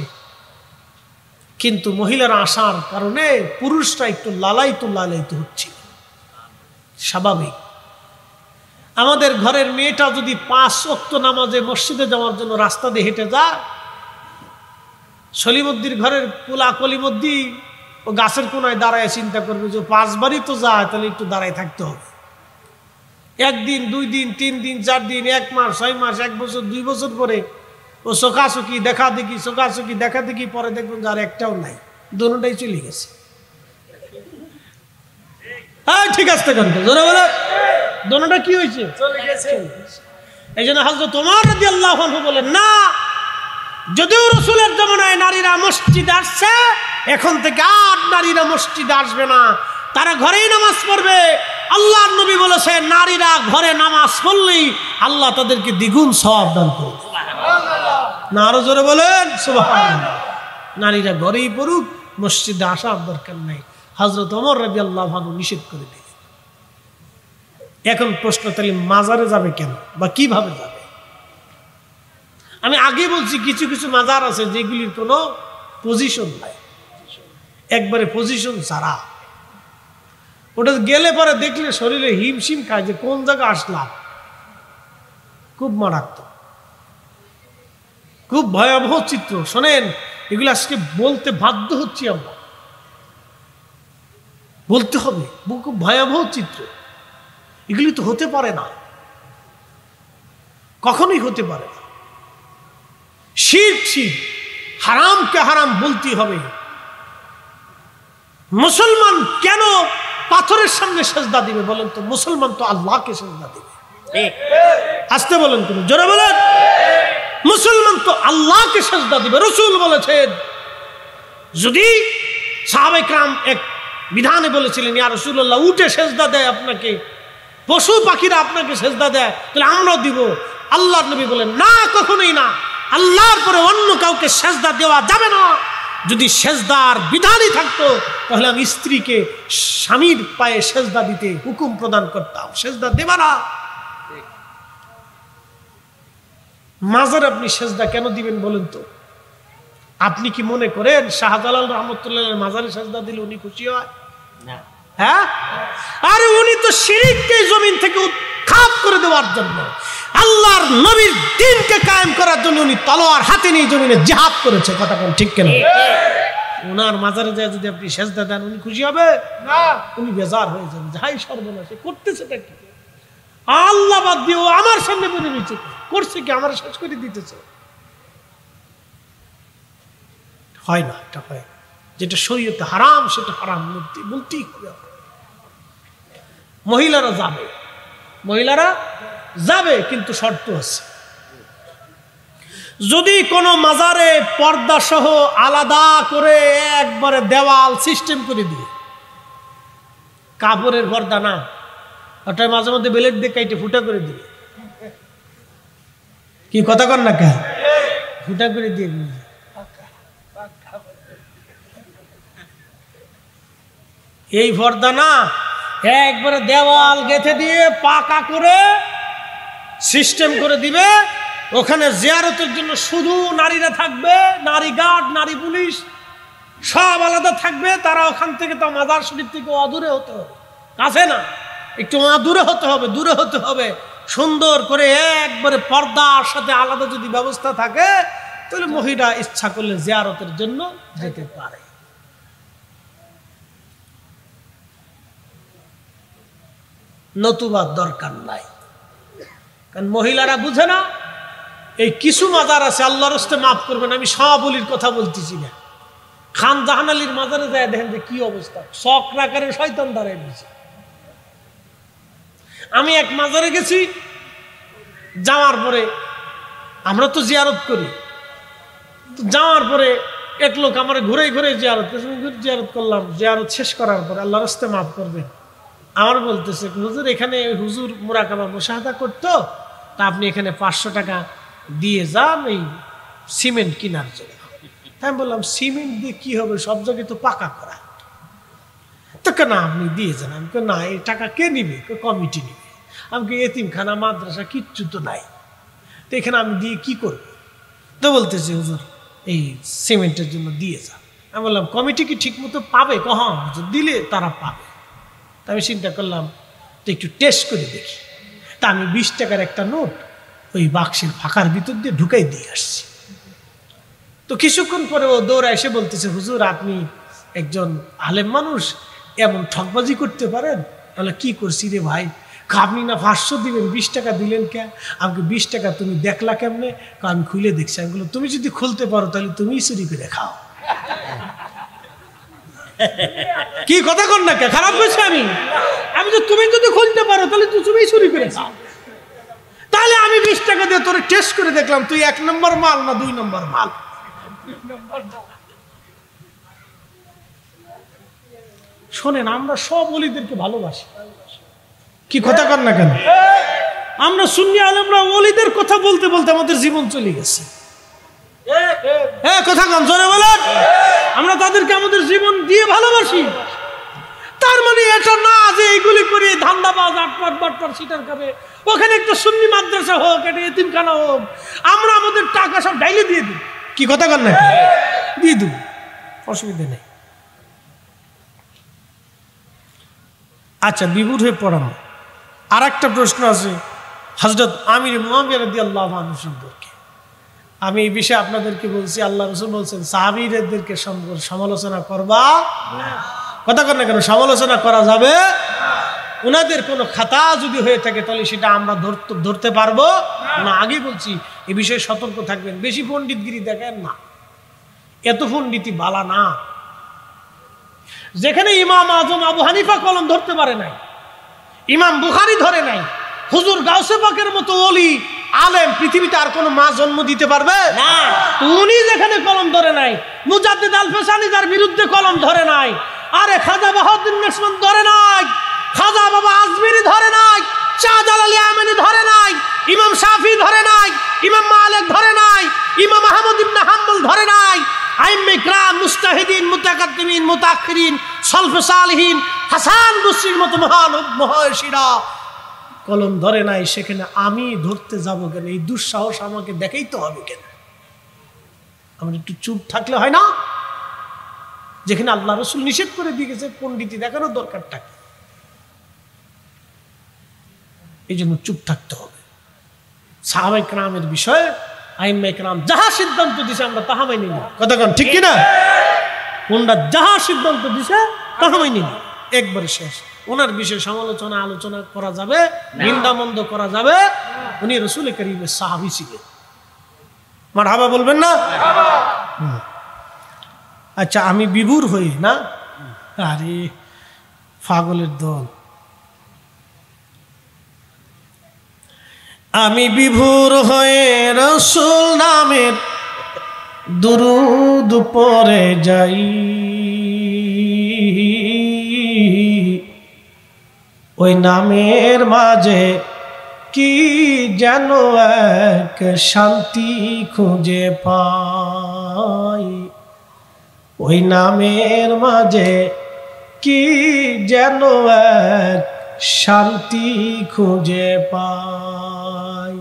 কিন্তু মহিলারা আসার কারণে পুরুষরা একটু লালায়িত হচ্ছে, স্বাভাবিক। আমাদের ঘরের মেয়েটা যদি 5 ওয়াক্ত নামাজে মসজিদে যাওয়ার জন্য রাস্তা দিয়ে হেঁটে যায়, সলিমুদ্দির ঘরের কোলা কলিমুদ্দি ও গাছের কোনায় দাঁড়ায় চিন্তা করবে যে 5 বারই তো যায়, তাহলে একটু দাঁড়ায় থাকতে হবে। 1 দিন 2 দিন 3 দিন 4 দিন 1 মাস 6 মাস 1 বছর 2 বছর পরে ও চোখাচোখি দেখা দেখি পরে দেখবেন যার একটাও নাই, দুটোটাই চলে গেছে। হ্যাঁ ঠিক আছে, জোরে বলে দুটোটা কি হয়েছে? চলে গেছে। এই জন্য হযরত ওমর রাদিয়াল্লাহু আনহু বলেন, না, যদিও রাসূলের জামানায় নারীরা মসজিদে আসছে, এখন থেকে আর নারীরা মসজিদে আসবে না, তারা ঘরেই নামাজ পড়বে। আল্লাহর নবী বলেছেন, নারীরা ঘরে নামাজ পড়লেই আল্লাহ তাদেরকে দ্বিগুণ সওয়াব দান করবে। না আরো জোরে বলেন সুবহানাল্লাহ। নারীরা ঘরেই পড়ুক, মসজিদে আসার দরকার নাই। হযরত ওমর রাদিয়াল্লাহু আনহু নিষেধ করে দিলেন। এখন প্রশ্ন, তাহলে মাজারে যাবে কেন বা কিভাবে যাবে? আমি আগে বলছি, কিছু কিছু মাজার আছে যেগুলির কোনো পজিশন নাই, একবারে পজিশন ছাড়া। ওটা গেলে পরে দেখলে শরীরে হিমশিম খায় যে কোন জায়গা আসলাম। খুব মারাত্মক, খুব ভয়াবহ চিত্র। শোনেন, এগুলো আজকে বলতে বাধ্য হচ্ছি আমরা, বলতে হবে। খুব ভয়াবহ চিত্র, এগুলি তো হতে পারে না, কখনোই হতে পারে না। শিরক শিরক, হারামকে হারাম বলতে হবে। মুসলমান কেন পাথরের সামনে সেজদা দিবে বলেন তো? মুসলমান তো আল্লাহকে সেজদা দিবে। আসতে বলেন, তুমি জোরে বলেন। মুসলমান তো আল্লাহকে সেজদা দিবে। রাসূল বলেছেন, যদি সাহাবায়ে কেরাম এক বিধানে বলেছিলেন, ইয়া রাসূলুল্লাহ, উঠে সেজদা দেয় আপনাকে, পশু পাখিরা আপনাকে সেজদা দেয়, তাহলে আমরাও দিব। আল্লাহর নবী বলেন, না, কখনোই না, আল্লাহর পরে অন্য কাউকে সেজদা দেওয়া যাবে না। যদি সেজদার বিধানই থাকতো তাহলে আমি স্ত্রীকে স্বামীর পায়ে সেজদা দিতে হুকুম প্রদান করতাম, সেজদা দেবা না। মাজার আপনি সেজদা কেন দিবেন বলেন তো? আপনি কি মনে করেন শাহজালাল রহমতুল্লাহ মাজারে সেজদা দিলে উনি খুশি হয়? হ্যাঁ, আরে উনি তো শিরককে জমিন থেকে উৎখাত করে দেওয়ার জন্য, আল্লাহর নবীর দ্বীনকে কায়েম করার জন্য উনি তলোয়ার হাতে নিয়ে জমিনে জিহাদ করেছে। কথা কোন ঠিক কেন? ওনার মাজারে যায় যদি আপনি সেজদা দেন, উনি খুশি হবে না? উনি বেজার হয়ে যাবেন, যাই সর্বনাশ করতেছে কি আল্লাহ বাদ দিয়ে আমার সামনে বলে নিচ্ছে, করছে কি আমার শেষ করে দিতেছে। হয় না, এটা হয়। যেটা শরীয়তে হারাম সেটা হারাম বলতেই হবে। মহিলারা যাবে, মহিলারা যাবে, কিন্তু শর্ত আছে। যদি কোনো মাজারে পর্দা সহ আলাদা করে একবারে দেওয়াল সিস্টেম করে দিয়ে, কাপড়ের পর্দা না, ওটা মাঝে মধ্যে বেলেট দিয়ে কাইটে ফুটা করে দিয়ে, কি কথা কর না, কে ফুটা করে দিয়ে, এই পর্দা না, একবারে দেওয়াল গেঁথে দিয়ে পাকা করে সিস্টেম করে দিবে। ওখানে জিয়ারতের জন্য শুধু নারীরা থাকবে, নারী গার্ড, নারী পুলিশ সব আলাদা থাকবে। তারা ওখান থেকে তো মাজার শরীফ থেকে অদূরে হতে হবে, কাছে না, একটু দূরে হতে হবে, দূরে হতে হবে। সুন্দর করে একবারে পর্দার সাথে আলাদা যদি ব্যবস্থা থাকে, তাহলে মহিলা ইচ্ছা করলে জিয়ারতের জন্য যেতে পারে। নতুবা দরকার নাই, কারণ মহিলারা বুঝে না। এই কিছু মাজার আছে, আল্লাহর রাস্তে মাফ করবেন, আমি শাহবলির কথা বলতেছি না, খান জাহান আলীর মাজারে যায় দেখেন যে কি অবস্থা, চক্রাকারে শয়তান দাঁড়ায় দিয়েছে। আমি এক মাজারে গেছি, যাওয়ার পরে আমরা তো জিয়ারত করি, যাওয়ার পরে এক লোক আমার ঘুরে ঘুরে জিয়ারত করলাম। জিয়ারত শেষ করার পরে, আল্লাহর রাস্তে মাফ করবেন, আমার বলতেছে, হুজুর এখানে হুজুর মুরাকাবা মুশাহাদা করতো, তা আপনি এখানে 500 টাকা দিয়ে যান এই সিমেন্ট কেনার জন্য। তাই আমি বললাম, সিমেন্ট দিয়ে কি হবে, সব জায়গায় তো পাকা করা। তো কেন আপনি দিয়ে যান। আমি না, এই টাকা কে নিবে? কমিটি নিবে। আমাকে এতিমখানা মাদ্রাসা কিচ্ছু তো নাই, তো এখানে আমি দিয়ে কি করব? তো বলতেছে, হুজুর এই সিমেন্টের জন্য দিয়ে যান। আমি বললাম, কমিটি কি ঠিক মতো পাবে? হ্যাঁ হুজুর, দিলে তারা পাবে। তা আমি চিন্তা করলাম, তো একটু টেস্ট করে দেখি। তা আমি 20 টাকার একটা নোট ওই বাক্সের ফাঁকার ভিতর দিয়ে ঢুকাই দিয়ে আসছি। তো কিছুক্ষণ পরে ও দৌড়া এসে বলতেছে, হুজুর আপনি একজন আলেম মানুষ, এমন ঠকবাজি করতে পারেন? তাহলে কি করছি রে ভাই? আপনি না 500 দিবেন, 20 টাকা দিলেন কে? আমাকে 20 টাকা তুমি দেখলা কেমনে? আমি খুলে দেখছি। আমি বললাম, তুমি যদি খুলতে পারো তাহলে তুমিই চুরি করে খাও। কি কথা কর না, কে খারাপ হয়েছে? আমি তো, তুমি যদি খুলতে পারো তাহলে তুমি চুরি করে খাও। তাহলে আমি 20 টাকা দিয়ে তোরে টেস্ট করে দেখলাম, তুই 1 নম্বর মাল না 2 নম্বর মাল। শোনেন, আমরা সব ওলিদেরকে ভালোবাসি, কি কথা কর না কেন? আমরা সুন্নি আলেমরা ওলিদের কথা বলতে বলতে আমাদের জীবন চলে গেছে। কথা কন, জোরে বলেন। আমরা তাদেরকে আমাদের জীবন দিয়ে ভালোবাসি। তার মানে এটা না যে এইগুলি করে ধান্দাবাজ, আটপাট বাটপাট সিটার খাবে। ওখানে একটা সুন্নি মাদ্রাসা হোক, একটা এতিমখানা হোক, আমরা আমাদের টাকা সব ডাইলে দিয়ে দিই। কি কথা কন না, দিয়ে দিব, অসুবিধা নেই। আচ্ছা, বিভোর হয়ে পড়ানো। আর একটা প্রশ্ন আছে হযরত আমির মুআবিয়া রাদিয়াল্লাহু আনহু সম্পর্কে। আমি এই বিষয়ে আপনাদেরকে বলছি, আল্লাহ রাসূল বলছেন সাহাবীদেরকে সমালোচনা করবা না। কথা কর না কেন? সমালোচনা করা যাবে ওনাদের কোনো খাতা যদি হয়ে থাকে তাহলে সেটা আমরা ধরতে পারবো না। আগে বলছি এই বিষয়ে সতর্ক থাকবেন, বেশি পণ্ডিতগিরি দেখেন না, এত পণ্ডিতি বালা না। যেখানে ইমাম আজম আবু হানিফা কলম ধরতে পারে নাই, ইমাম বুখারী ধরে নাই, হুজুর গাউসে পাকের মতো ওলি আলেম পৃথিবীতে আর কোনো মা জন্ম দিতে পারবে না। উনি যেখানে কলম ধরে নাই, মুজাদ্দিদ আল ফেসানি যার বিরুদ্ধে কলম ধরে নাই, আরে খাজা বাহাউদ্দিন নাশবন্দ ধরে নাই, খাজা বাবা আজমিরি ধরে নাই, শাহজালাল ইয়ামানি ধরে নাই, ইমাম শাফি ধরে নাই, ইমাম মালিক ধরে নাই, ইমাম আহমদ ইবনে হাম্বল ধরে নাই, আইম্মে কিরাম মুজতাহিদিন মুতাকাদ্দিমিন মুতাআখিরিন সালফে সালিহিন হাসান বসরির মতো মহান মহাশিরা কলম ধরে নাই। সেখানে আমি ধরতে যাব কেন? এই দুঃসাহস আমাকে দেখাইতে হবে কেন? আমরা একটু চুপ থাকলে হয় না? যেখানে আল্লাহ রাসূল নিষেধ করে দিয়ে গেছে পণ্ডিতি দেখানোর দরকারটা কি? এই জন্য চুপ থাকতে হবে। সাহাবায়ে কেরামের বিষয়ে আইম্মায়ে কেরাম যাহা সিদ্ধান্ত দিছে আমরা তাহা মানি না। কথা কোন ঠিক কি না? কোনটা যাহা সিদ্ধান্ত দিছে তাহা মানি না, একবারে শেষ। ওনার বিষয়ে সমালোচনা আলোচনা করা যাবে, নিন্দা মন্দ করা যাবে। উনি রাসূল কারীমের সাহাবী ছিলেন। মারহাবা বলবেন না? আচ্ছা, আমি বিভোর হই না? আরে পাগলের দল। আমি বিভোর হয়ে রাসূল নামের দুরূদ পড়ে যাই, ওই নামের মাঝে কি যেন এক শান্তি খুঁজে পাই, ওই নামের মাঝে কি যেন এক শান্তি খুঁজে পাই,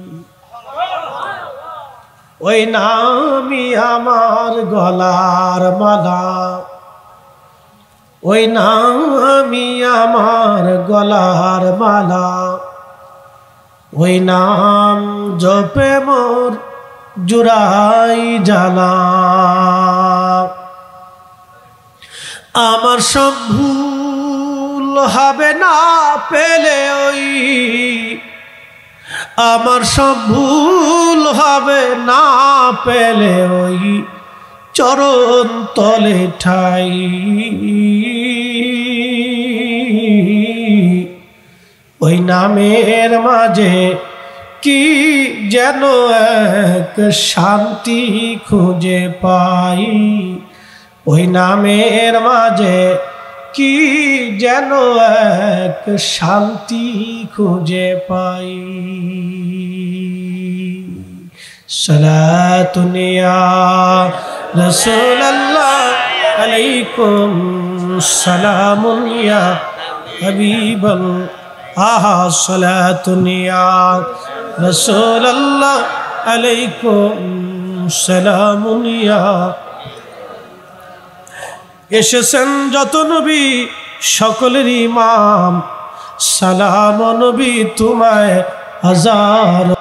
ওই নামই আমার গলার মালা, ওই নামই আমার গলার মালা, ওই নাম জপে মোর জুড়াই জ্বালা। আমার সব ভুল হবে না পেলে ওই, আমার সব ভুল হবে না পেলে ওই চরণ তলে ঠাই, ওই নামের মাঝে কি যেন এক শান্তি খুঁজে পাই, ওই নামের মাঝে কি যেন এক শান্তি খুঁজে পাই। সালাতুন ইয়া রাসূলুল্লাহ আলাইকুম সালামুন ইয়া হাবিবাল্লাহ, সালাতুন ইয়া রাসূলুল্লাহ আলাইকুম সালামুন ইয়া। এসেছেন যত নবী সকলের ইমাম, সালাম নবী তোমায় হাজার